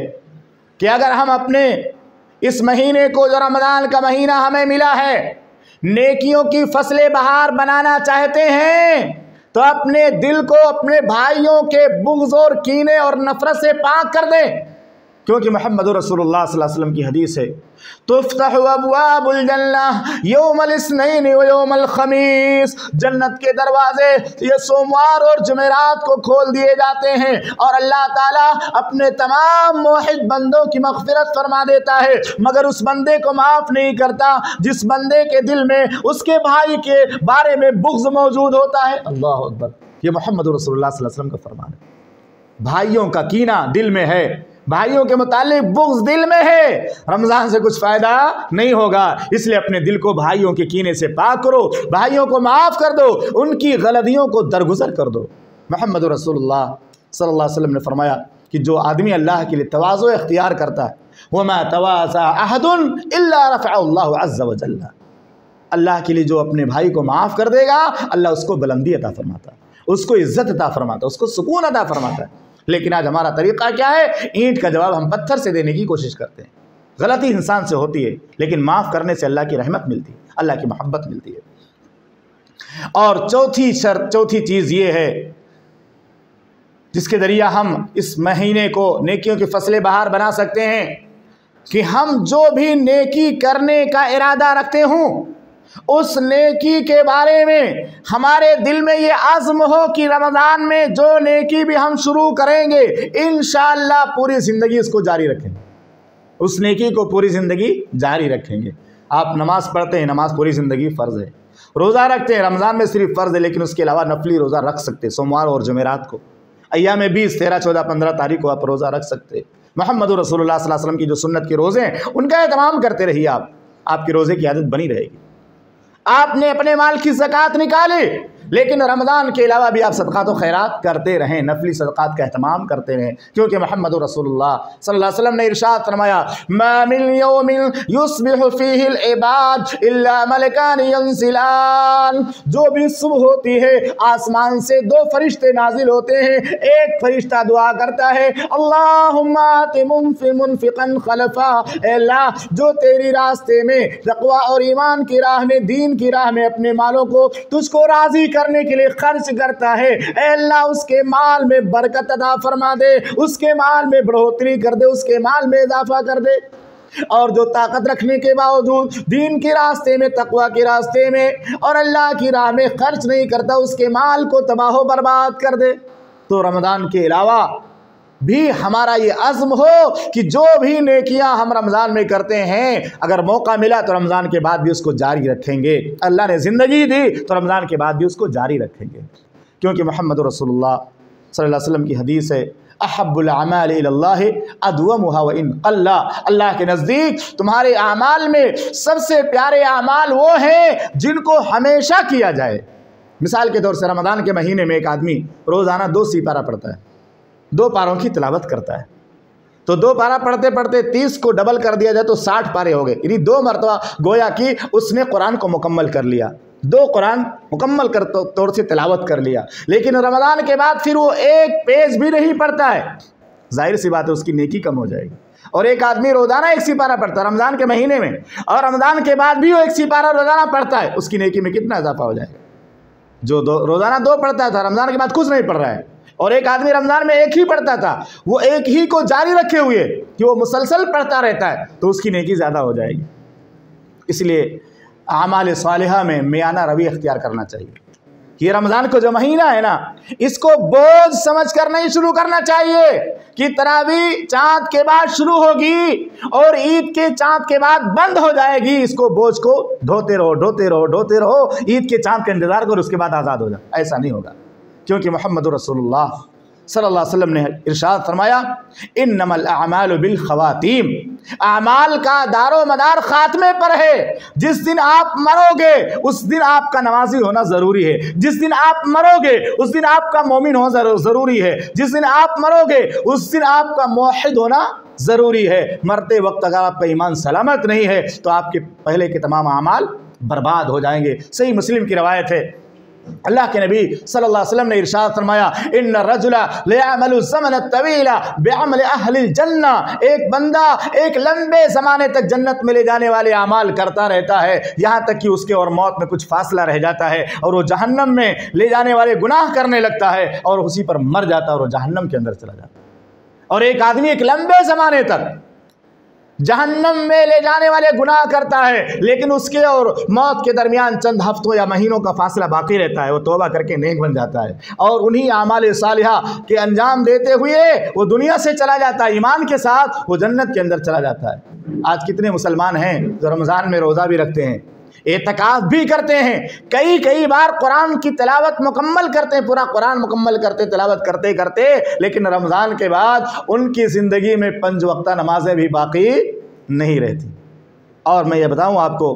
کہ اگر ہم اپنے اس مہینے کو، جو رمضان کا مہینہ ہمیں ملا ہے، نیکیوں کی فصل بہار بنانا چاہتے ہیں تو اپنے دل کو اپنے بھائیوں کے بغض اور کینے اور نفرت سے پاک کر دیں، کیونکہ محمد رسول اللہ صلی اللہ علیہ وسلم کی حدیث ہے تفتح ابواب الجنہ یوم الاثنین و یوم الخمیس، جنت کے دروازے یہ سوموار اور جمعرات کو کھول دیے جاتے ہیں، اور اللہ تعالیٰ اپنے تمام موحد بندوں کی مغفرت فرما دیتا ہے، مگر اس بندے کو معاف نہیں کرتا جس بندے کے دل میں اس کے بھائی کے بارے میں بغض موجود ہوتا ہے۔ اللہ اکبر، یہ محمد رسول اللہ صلی اللہ علیہ وسلم کا فرمان ہے۔ بھائیوں کا کینہ دل میں ہے، بھائیوں کے متعلق بغض دل میں ہے، رمضان سے کچھ فائدہ نہیں ہوگا، اس لیے اپنے دل کو بھائیوں کے کینے سے پاک کرو، بھائیوں کو معاف کر دو، ان کی غلطیوں کو درگزر کر دو۔ محمد رسول اللہ صلی اللہ علیہ وسلم نے فرمایا کہ جو آدمی اللہ کے لیے تواضع اختیار کرتا ہے وَمَا تَوَاضَعَ أَحَدٌ إِلَّا رَفَعَهُ اللَّهُ عَزَّ وَجَلَّ، اللہ کے لیے جو اپنے بھائی کو معاف کر دے گا اللہ اس کو بلندی عطا فرماتا ہے، اس کو عزت عطا فرماتا ہے، اس کو سکون عطا فرماتا ہے۔ لیکن آج ہمارا طریقہ کیا ہے؟ اینٹ کا جواب ہم پتھر سے دینے کی کوشش کرتے ہیں۔ غلطی انسان سے ہوتی ہے لیکن معاف کرنے سے اللہ کی رحمت ملتی ہے، اللہ کی محبت ملتی ہے۔ اور چوتھی چیز یہ ہے جس کے ذریعہ ہم اس مہینے کو نیکیوں کی فصل بہار بنا سکتے ہیں کہ ہم جو بھی نیکی کرنے کا ارادہ رکھتے ہوں اس نیکی کے بارے میں ہمارے دل میں یہ عزم ہو کہ رمضان میں جو نیکی بھی ہم شروع کریں گے انشاءاللہ پوری زندگی اس کو جاری رکھیں گے، اس نیکی کو پوری زندگی جاری رکھیں گے۔ آپ نماز پڑھتے ہیں، نماز پوری زندگی فرض ہے، روزہ رکھتے ہیں، رمضان میں صرف فرض ہے لیکن اس کے علاوہ نفلی روزہ رکھ سکتے ہیں، سوموار اور جمعرات کو، ایام 20، 13، 14، 15 تاریخ کو آپ روزہ رکھ سکتے ہیں۔ محمد رسول اللہ صلی اللہ علیہ وسلم کی جو سنت کے روزے ہیں ان کا اہتمام کرتے رہیے، آپ کی روزے کی عادت بنی رہے گی۔ آپ نے اپنے مال کی زکوٰۃ نکالی لیکن رمضان کے علاوہ بھی آپ صدقات و خیرات کرتے رہیں، نفلی صدقات کا اہتمام کرتے رہیں، کیونکہ محمد رسول اللہ صلی اللہ علیہ وسلم نے ارشاد فرمایا ما من یوم یصبح فیہ العباد الا ملکان ینزلان، جو بھی صبح ہوتی ہے آسمان سے 2 فرشتے نازل ہوتے ہیں، ایک فرشتہ دعا کرتا ہے اللہم آت منفقا خلفا، اے اللہ جو تیری راستے میں تقوی اور ایمان کی راہ میں، دین کی راہ میں اپنے مالوں کو تجھ کو راضی کرنے کے لیے خرچ کرتا ہے، اے اللہ اس کے مال میں برکت عطا فرما دے، اس کے مال میں بڑھوتری کر دے، اس کے مال میں اضافہ کر دے، اور جو طاقت رکھنے کے باوجود دین کے راستے میں، تقوی کے راستے میں اور اللہ کی راہ میں خرچ نہیں کرتا اس کے مال کو تباہ و برباد کر دے۔ تو رمضان کے علاوہ بھی ہمارا یہ عزم ہو کہ جو بھی نیکیاں ہم رمضان میں کرتے ہیں اگر موقع ملا تو رمضان کے بعد بھی اس کو جاری رکھیں گے، اللہ نے زندگی دی تو رمضان کے بعد بھی اس کو جاری رکھیں گے، کیونکہ محمد رسول اللہ صلی اللہ علیہ وسلم کی حدیث ہے احب الاعمال الی اللہ ادومها وان قل، اللہ کے نزدیک تمہارے اعمال میں سب سے پیارے اعمال وہ ہیں جن کو ہمیشہ کیا جائے۔ مثال کے طور سے رمضان کے مہینے میں ایک آدمی روزانہ 2 سپارہ پڑھتا ہے، 2 پاروں کی تلاوت کرتا ہے، تو 2 پارہ پڑھتے پڑھتے 30 کو ڈبل کر دیا جائے تو 60 پارے ہو گئے، یعنی 2 مرتبہ گویا کہ اس نے قرآن کو مکمل کر لیا، 2 قرآن مکمل طور سے تلاوت کر لیا، لیکن رمضان کے بعد پھر وہ 1 پیج بھی نہیں پڑھتا ہے، ظاہر سی بات ہے اس کی نیکی کم ہو جائے گی۔ اور ایک آدمی روزانہ 1 سپارہ پڑھتا ہے رمضان کے مہینے میں، اور رمضان کے بعد بھی وہ 1 سپارہ روزانہ پڑھتا ہے، اس کی نیکی میں کتنا اضافہ ہو جائے گا؟ جو روزانہ 2 پڑھتا تھا رمضان کے بعد کچھ نہیں پڑھ رہا ہے، اور ایک آدمی رمضان میں 1 ہی پڑھتا تھا، وہ 1 ہی کو جاری رکھے ہوئے کہ وہ مسلسل پڑھتا رہتا ہے تو اس کی نیکی زیادہ ہو جائے گی۔ اس لیے اعمال صالحہ میں میانہ روی اختیار کرنا چاہیے۔ یہ رمضان کو جو مہینہ ہے نا اس کو بوجھ سمجھ کر نہیں شروع کرنا چاہیے کہ تراویح چاند کے بعد شروع ہوگی اور عید کے چاند کے بعد بند ہو جائے گی، اس کو بوجھ کو ڈھوتے رہو، عید کے چاند کا انتظار کرو اس کے بعد آزاد ہو جائے، ایسا نہیں ہوگا، کیونکہ محمد رسول اللہ صلی اللہ علیہ وسلم نے ارشاد فرمایا انما الاعمال بالخواتیم، اعمال کا دار و مدار خاتمے پر ہے۔ جس دن آپ مرو گے اس دن آپ کا نمازی ہونا ضروری ہے، جس دن آپ مرو گے اس دن آپ کا مومن ہونا ضروری ہے، جس دن آپ مرو گے اس دن آپ کا موحد ہونا ضروری ہے۔ مرتے وقت اگر آپ کا ایمان سلامت نہیں ہے تو آپ کے پہلے کے تمام اعمال برباد ہو جائیں گے۔ صحیح مسلم کی روایت ہے، اللہ کے نبی صلی اللہ علیہ وسلم نے ارشاد فرمایا ان الرجل لیعمل الزمن الطویل بعمل اہل الجنہ، ایک بندہ ایک لمبے زمانے تک جنت میں لے جانے والے اعمال کرتا رہتا ہے یہاں تک کہ اس کے اور موت میں کچھ فاصلہ رہ جاتا ہے اور وہ جہنم میں لے جانے والے گناہ کرنے لگتا ہے اور اسی پر مر جاتا ہے اور وہ جہنم کے اندر چلا جاتا ہے۔ اور ایک آدمی ایک لمبے زمانے تک جہنم میں لے جانے والے گناہ کرتا ہے لیکن اس کے اور موت کے درمیان چند ہفتوں یا مہینوں کا فاصلہ باقی رہتا ہے، وہ توبہ کر کے نیک بن جاتا ہے اور انہی اعمال صالحہ کے انجام دیتے ہوئے وہ دنیا سے چلا جاتا ہے، ایمان کے ساتھ وہ جنت کے اندر چلا جاتا ہے۔ آج کتنے مسلمان ہیں جو رمضان میں روزہ بھی رکھتے ہیں، اعتکاف بھی کرتے ہیں، کئی بار قرآن کی تلاوت مکمل کرتے ہیں، پورا قرآن مکمل کرتے تلاوت کرتے کرتے، لیکن رمضان کے بعد ان کی زندگی میں 5 وقتہ نمازیں بھی باقی نہیں رہتی۔ اور میں یہ بتاؤں آپ کو،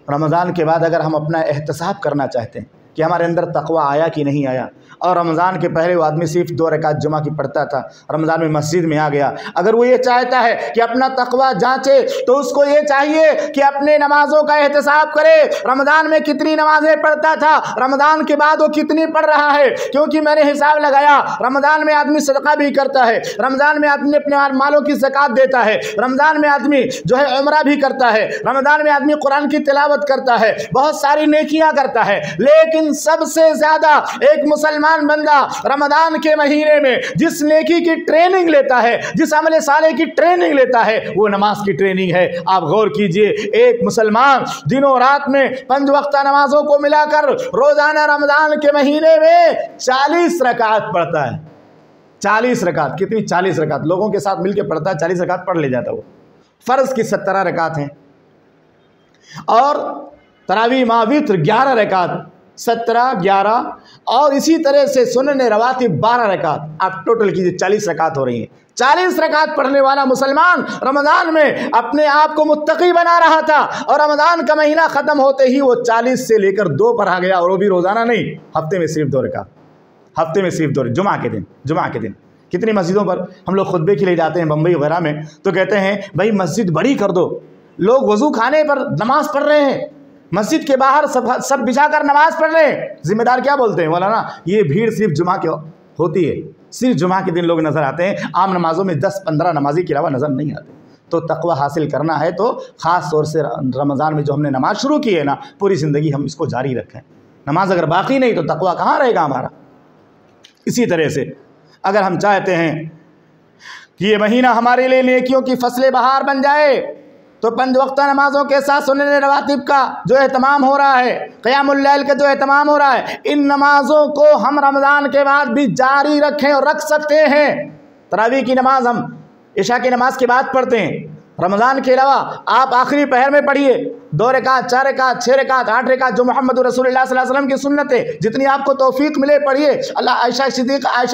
رمضان کے بعد اگر ہم اپنا احتساب کرنا چاہتے ہیں کہ ہمارے اندر تقوی آیا کہ نہیں آیا، اور رمضان کے پہلے وہ آدمی صرف 2 رکعت جمعہ کی پڑھتا تھا، رمضان میں مسجد میں آ گیا، اگر وہ یہ چاہتا ہے کہ اپنا تقوی جانچے تو اس کو یہ چاہیے کہ اپنے نمازوں کا احتساب کرے، رمضان میں کتنی نمازیں پڑھتا تھا، رمضان کے بعد وہ کتنی پڑھ رہا ہے، کیونکہ میں نے حساب لگایا رمضان میں آدمی صدقہ بھی کرتا ہے، رمضان میں آدمی اپنے مالوں کی زکوٰۃ دیتا ہے، رمضان میں آدمی جو ہے عمرہ بھی کرتا ہے، رمضان میں آدمی قرآن کی تلاوت کرتا ہے، بہت ساری نیکیاں کرتا ہے، لیکن سب سے زیادہ ایک مسلمان بندہ رمضان کے مہینے میں جس نیکی کی ٹریننگ لیتا ہے، جس عمل صالح کی ٹریننگ لیتا ہے، وہ نماز کی ٹریننگ ہے۔ آپ غور کیجئے، ایک مسلمان دنوں رات میں 5 وقتہ نمازوں کو ملا کر روزانہ رمضان کے مہینے میں 40 رکعت پڑھتا ہے۔ 40 رکعت، کتنی 40 رکعت لوگوں کے ساتھ مل کے پڑھتا ہے، 40 رکعت پڑھ لے جاتا ہے۔ وہ فرض کی 17 رکعت ہیں اور تراویح مع وتر 11 رکعت، 17 11 اور اسی طرح سے سنن رواتب 12 رکعت، آپ ٹوٹل کیجئے 40 رکعت ہو رہی ہیں۔ 40 رکعت پڑھنے والا مسلمان رمضان میں اپنے آپ کو متقی بنا رہا تھا اور رمضان کا مہینہ ختم ہوتے ہی وہ 40 سے لے کر 2 پر آ گیا، اور وہ بھی روزانہ نہیں، ہفتے میں صرف 2 رکعت، ہفتے میں صرف 2، جمعہ کے دن۔ کتنی مسجدوں پر ہم لوگ خطبے کے لیے جاتے ہیں بمبئی وغیرہ میں تو کہتے ہیں بھائی مسجد بڑی کر دو، لوگ وضو خانے پر نماز پڑھ رہے ہیں، مسجد کے باہر سب بچھا کر نماز پڑھ رہے ہیں، ذمہ دار کیا بولتے ہیں؟ مولانا یہ بھیڑ صرف جمعہ کی ہوتی ہے، صرف جمعہ کے دن لوگ نظر آتے ہیں، عام نمازوں میں 10-15 نمازی کے علاوہ نظر نہیں آتے۔ تو تقوی حاصل کرنا ہے تو خاص طور سے رمضان میں جو ہم نے نماز شروع کی ہے نا، پوری زندگی ہم اس کو جاری رکھیں۔ نماز اگر باقی نہیں تو تقوی کہاں رہے گا ہمارا؟ اسی طرح سے اگر ہم چاہتے ہیں کہ یہ مہینہ ہمارے لیے نیکیوں کی فصل بہار بن جائے تو 5 وقتہ نمازوں کے ساتھ سنن رواتب کا جو اہتمام ہو رہا ہے، قیام اللیل کا جو اہتمام ہو رہا ہے، ان نمازوں کو ہم رمضان کے بعد بھی جاری رکھیں اور رکھ سکتے ہیں۔ تراویح کی نماز ہم عشاء کی نماز کے بعد پڑھتے ہیں، رمضان کے علاوہ آپ آخری پہر میں پڑھیے 2 رکعت 4 رکعت 6 رکعت 8 رکعت جو محمد رسول اللہ صلی اللہ علیہ وسلم کی سنت ہے، جتنی آپ کو توفیق ملے پڑھیے۔ اللہ عائشہ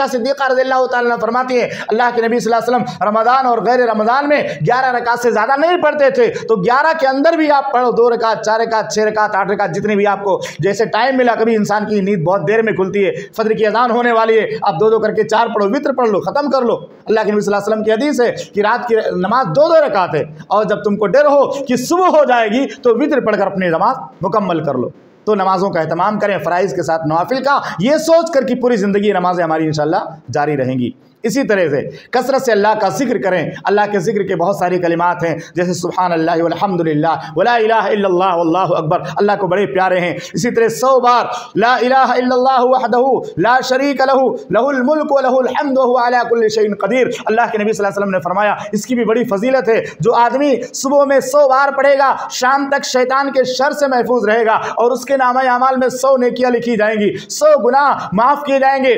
صدیقہ رضی اللہ تعالیٰ عنہ فرماتی ہے اللہ کے نبی صلی اللہ علیہ وسلم رمضان اور غیر رمضان میں 11 رکعت سے زیادہ نہیں پڑھتے تھے، تو 11 کے اندر بھی آپ پڑھو، 2 رکعت 4 رکعت 6 رکعت 8 رکعت جتنی بھی آپ کو جیسے ٹائم ملا۔ کبھی انسان کی نیند بہت دیر میں کھلتی ہے، فجر کی اذان ہونے والی ہے، آپ 2 کر کے 4 پڑھو، وتر پڑھ لو، ختم کر لو۔ اللہ کے نبی صلی اللہ علیہ وسلم کی حدیث ہے کہ رات کی نماز 2 رکعت ہے، اور جب تم کو ڈر ہو کہ صبح ہو جائے گی تو وتر پڑھ کر اپنی نماز مکمل کر لو۔ تو نمازوں کا اہتمام کریں، فرائض کے ساتھ نوافل کا، یہ سوچ کر کہ پوری زندگی نمازیں ہماری انشاءاللہ جاری رہیں گی۔ اسی طرح سے کثرت سے اللہ کا ذکر کریں۔ اللہ کے ذکر کے بہت ساری کلمات ہیں، جیسے سبحان اللہ والحمد للہ ولا الہ الا اللہ واللہ اکبر، اللہ کو بڑے پیارے ہیں۔ اسی طرح 100 بار لا الہ الا اللہ وحدہ لا شریک لہ لہ الملک ولہ الحمد وہو علی کل شیء قدیر۔ اللہ کے نبی صلی اللہ علیہ وسلم نے فرمایا اس کی بھی بڑی فضیلت ہے، جو آدمی صبح میں 100 بار پڑھے گا شام تک شیطان کے شر سے محفوظ رہے گا، اور اس کے نامہ اعمال میں 100 نیکیاں لکھی جائیں گی، 100 گناہ معاف کیے جائیں گے،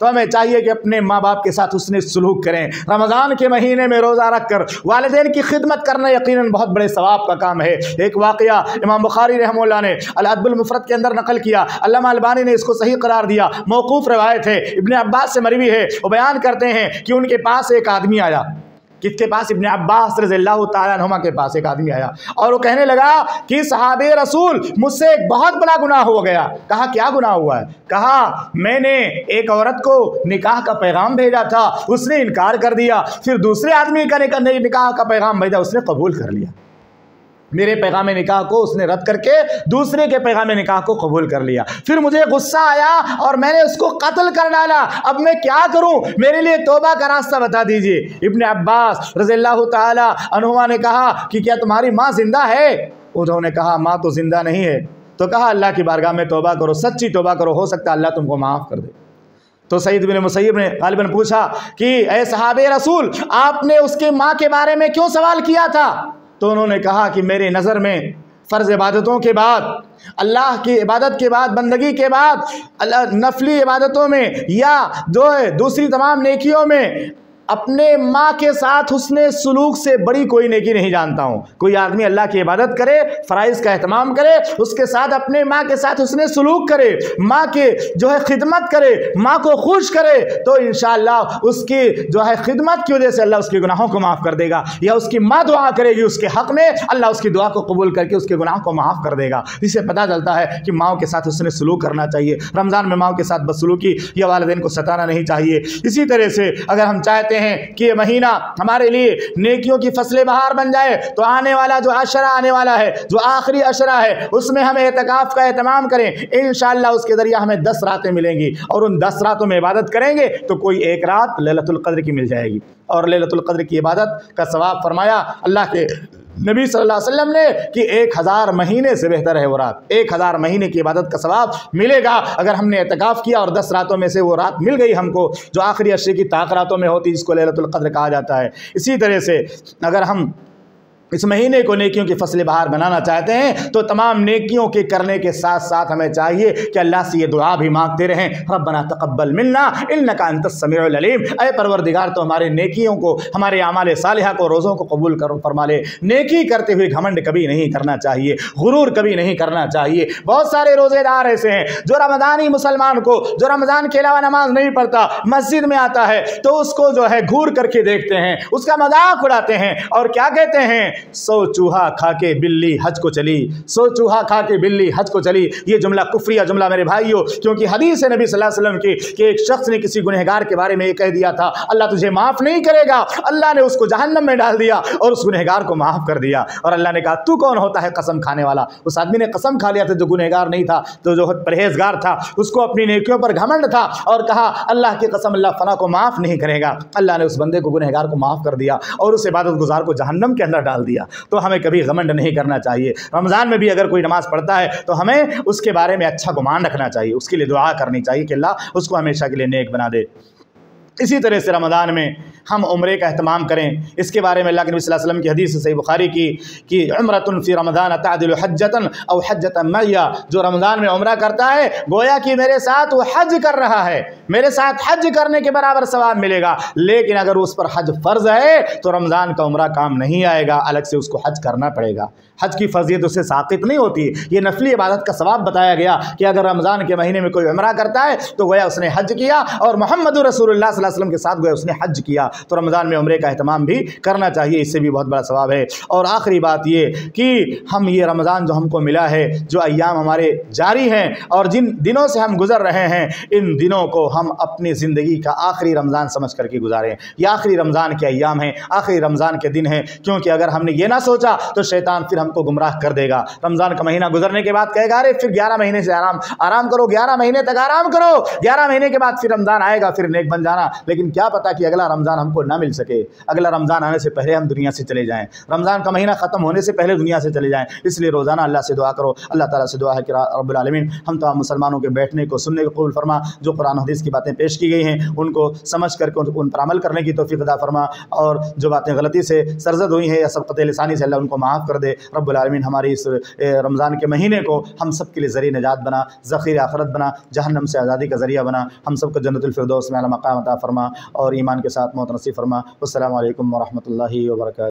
تو ہمیں چاہیے کہ اپنے ماں باپ کے ساتھ حسن سلوک کریں۔ رمضان کے مہینے میں روزہ رکھ کر والدین کی خدمت کرنا یقیناً بہت بڑے ثواب کا کام ہے۔ ایک واقعہ امام بخاری رحمہ اللہ نے الادب المفرد کے اندر نقل کیا، علامہ البانی نے اس کو صحیح قرار دیا، موقوف روایت ہے، ابن عباس سے مروی ہے۔ وہ بیان کرتے ہیں کہ ان کے پاس ایک آدمی آیا، کس کے پاس؟ ابن عباس رضی اللہ تعالیٰ عنہما کے پاس ایک آدمی آیا اور وہ کہنے لگا کہ صحابہ رسول مجھ سے ایک بہت بڑا گناہ ہو گیا۔ کہا کیا گناہ ہوا ہے؟ کہا میں نے ایک عورت کو نکاح کا پیغام بھیجا تھا، اس نے انکار کر دیا، پھر دوسرے آدمی کا نکاح کا پیغام بھیجا، اس نے قبول کر لیا۔ میرے پیغام نکاح کو اس نے رد کر کے دوسرے کے پیغام نکاح کو قبول کر لیا، پھر مجھے غصہ آیا اور میں نے اس کو قتل کر ڈالا، اب میں کیا کروں؟ میرے لیے توبہ کا راستہ بتا دیجئے۔ ابن عباس رضی اللہ تعالی عنہما نے کہا کہ کیا تمہاری ماں زندہ ہے؟ انہوں نے کہا ماں تو زندہ نہیں ہے۔ تو کہا اللہ کی بارگاہ میں توبہ کرو، سچی توبہ کرو، ہو سکتا ہے اللہ تم کو معاف کر دے۔ تو سعید بن مسیب نے غالباً پوچھا کہ اے صحابہ رسول، آپ نے اس کی ماں کے بارے میں کیوں سوال کیا تھا؟ تو انہوں نے کہا کہ میری نظر میں فرض عبادتوں کے بعد، اللہ کی عبادت کے بعد، بندگی کے بعد، نفلی عبادتوں میں یا دوسری تمام نیکیوں میں اپنے ماں کے ساتھ حسن سلوک سے بڑی کوئی نیکی نہیں جانتا ہوں۔ کوئی آدمی اللہ کی عبادت کرے، فرائض کا اہتمام کرے، اس کے ساتھ اپنے ماں کے ساتھ حسن سلوک کرے، ماں کے خدمت کرے، ماں کو خوش کرے، تو انشاءاللہ اس کی خدمت کی وجہ سے اللہ اس کے گناہوں کو معاف کر دے گا، یا اس کی ماں دعا کرے گی اس کے حق میں، اللہ اس کی دعا کو قبول کر کے اس کے گناہوں کو معاف کر دے گا۔ اس سے پتہ چلتا ہے کہ ماں کے ساتھ حسن سلوک کرنا چاہیے۔ رمضان میں ماں کے ساتھ بدسلوکی یا والدین کو ستانا نہیں چاہیے۔ اسی طرح سے اگر ہم چاہتے ہیں کہ یہ مہینہ ہمارے لیے نیکیوں کی فصل بہار بن جائے تو آنے والا جو عشرہ آنے والا ہے، جو آخری عشرہ ہے، اس میں ہم اعتکاف کا اہتمام کریں۔ انشاءاللہ اس کے ذریعہ ہمیں 10 راتیں ملیں گی اور ان 10 راتوں میں عبادت کریں گے تو کوئی ایک رات لیلۃ القدر کی مل جائے گی، اور لیلۃ القدر کی عبادت کا ثواب فرمایا اللہ کے نبی صلی اللہ علیہ وسلم نے کہ 1000 مہینے سے بہتر ہے وہ رات۔ 1000 مہینے کی عبادت کا ثواب ملے گا اگر ہم نے اعتکاف کیا اور 10 راتوں میں سے وہ رات مل گئی ہم کو جو آخری عشرے کی طاق راتوں میں ہوتی، جس کو لیلۃ القدر کہا جاتا ہے۔ اسی طرح سے اگر ہم اس مہینے کو نیکیوں کی فصل بہار بنانا چاہتے ہیں تو تمام نیکیوں کے کرنے کے ساتھ ساتھ ہمیں چاہیے کہ اللہ سے یہ دعا بھی مانگتے رہیں، ربنا تقبل منا انک انت السمیع العلیم، اے پروردگار تو ہمارے نیکیوں کو، ہمارے اعمال صالحہ کو، روزوں کو قبول فرما لے۔ نیکی کرتے ہوئے گھمنڈ کبھی نہیں کرنا چاہیے، غرور کبھی نہیں کرنا چاہیے۔ بہت سارے روزے دار ایسے ہیں جو رمضانی مسلمان کو، جو رمضان کے علاوہ نماز نہیں پڑھتا، مسجد میں آتا ہے تو اس کو گھور کر کے دیکھتے ہیں، اس کا مذاق اڑاتے ہیں اور کیا کہتے ہیں؟ 100 چوہا کھا کے بلی حج کو چلی، 100 چوہا کھا کے بلی حج کو چلی۔ یہ جملہ کفریہ جملہ میرے بھائیوں، کیونکہ حدیث نبی صلی اللہ علیہ وسلم کی کہ ایک شخص نے کسی گنہگار کے بارے میں یہ کہہ دیا تھا اللہ تجھے معاف نہیں کرے گا، اللہ نے اس کو جہنم میں ڈال دیا اور اس گنہگار کو معاف کر دیا، اور اللہ نے کہا تو کون ہوتا ہے قسم کھانے والا؟ اس آدمی نے قسم کھا لیا تھا جو گنہگار نہیں تھا، تو جو پرہیزگار تھا، اس کو اپنی نیکیوں پر گھمنڈ تھا اور کہا اللہ کی قسم اللہ فلاں کو معاف نہیں کرے گا۔ اللہ نے اس بندے کو گنہگار کو معاف کر دیا اور اس عبادت گزار کو جہنم کے اندر ڈال دیا۔ تو ہمیں کبھی غمنڈ نہیں کرنا چاہیے۔ رمضان میں بھی اگر کوئی نماز پڑھتا ہے تو ہمیں اس کے بارے میں اچھا گمان رکھنا چاہیے، اس کے لیے دعا کرنی چاہیے کہ اللہ اس کو ہمیشہ کے لیے نیک بنا دے۔ اسی طرح سے رمضان میں ہم عمرے کا اہتمام کریں۔ اس کے بارے میں اللہ کے نبی صلی اللہ علیہ وسلم کی حدیث صحیح بخاری کی کہ عمرۃ فی رمضان تعدل حجۃ او حجۃ معی، جو رمضان میں عمرہ کرتا ہے گویا کہ میرے ساتھ وہ حج کر رہا ہے، میرے ساتھ حج کرنے کے برابر ثواب ملے گا۔ لیکن اگر اس پر حج فرض ہے تو رمضان کا عمرہ کام نہیں آئے گا، الگ سے اس کو حج کرنا پڑے گا۔ حج کی فرضیت اس سے ساقط نہیں ہوتی۔ یہ نفلی عبادت کا ثواب بتایا گیا کہ اگر رمضان کے مہینے میں کوئی عمرہ کرتا ہے تو گویا اس نے حج کیا، اور محمد رسول اللہ صلی اللہ علیہ وسلم کے ساتھ گویا اس نے حج کیا۔ تو رمضان میں عمرے کا اہتمام بھی کرنا چاہیے، اس سے بھی بہت بڑا ثواب ہے۔ اور آخری بات یہ کہ ہم یہ رمضان جو ہم کو ملا ہے، جو ایام ہمارے جاری ہیں اور جن دنوں سے ہم گزر رہے ہیں، ان دنوں کو ہم اپنی زندگی کا آخری رمضان سمجھ کر کے گزاریں۔ یہ آخری رمضان کے ایام ہیں، آخری رمضان کے دن ہیں، کیونکہ اگر ہم نے یہ نہ سوچا تو شیطان پھر ہم کو گمراہ کر دے گا۔ رمضان کا مہینہ گزرنے کے بعد کہے گا ارے پھر 11 مہینے سے آرام کرو، 11 مہینے تک آرام کرو، 11 مہینے کے بعد پھر رمضان آئے گا، پھر نیک بن جانا۔ لیکن کیا پتا کہ اگلا رمضان ہم ہم کو نہ مل سکے، اگلا رمضان آنے سے پہلے ہم دنیا سے چلے جائیں، رمضان کا مہینہ ختم ہونے سے پہلے دنیا سے چلے جائیں۔ اس لیے روزانہ اللہ سے دعا کرو، اللہ تعالیٰ سے دعا ہے کہ رب العالمین ہم تمام مسلمانوں کے بیٹھنے کو سننے کو قبول فرما، جو قرآن حدیث کی باتیں پیش کی گئی ہیں ان کو سمجھ کر کے ان پر عمل کرنے کی توفیق عطا فرما، اور جو باتیں غلطی سے سرزد ہوئی ہیں یا سبقت لسانی سے اللہ ان کو معاف کر دے۔ رب العالمین ہماری اس رمضان کے مہینے کو ہم سب کے لیے ذریعہ نجات بنا، ذخیر آخرت بنا، جہنم سے آزادی کا ذریعہ بنا، ہم سب کو جنت الفردوس میں اعلیٰ مقام عطا فرما اور ایمان کے ساتھ موت نصیب فرما۔ السلام علیکم ورحمۃ اللہ وبرکاتہ۔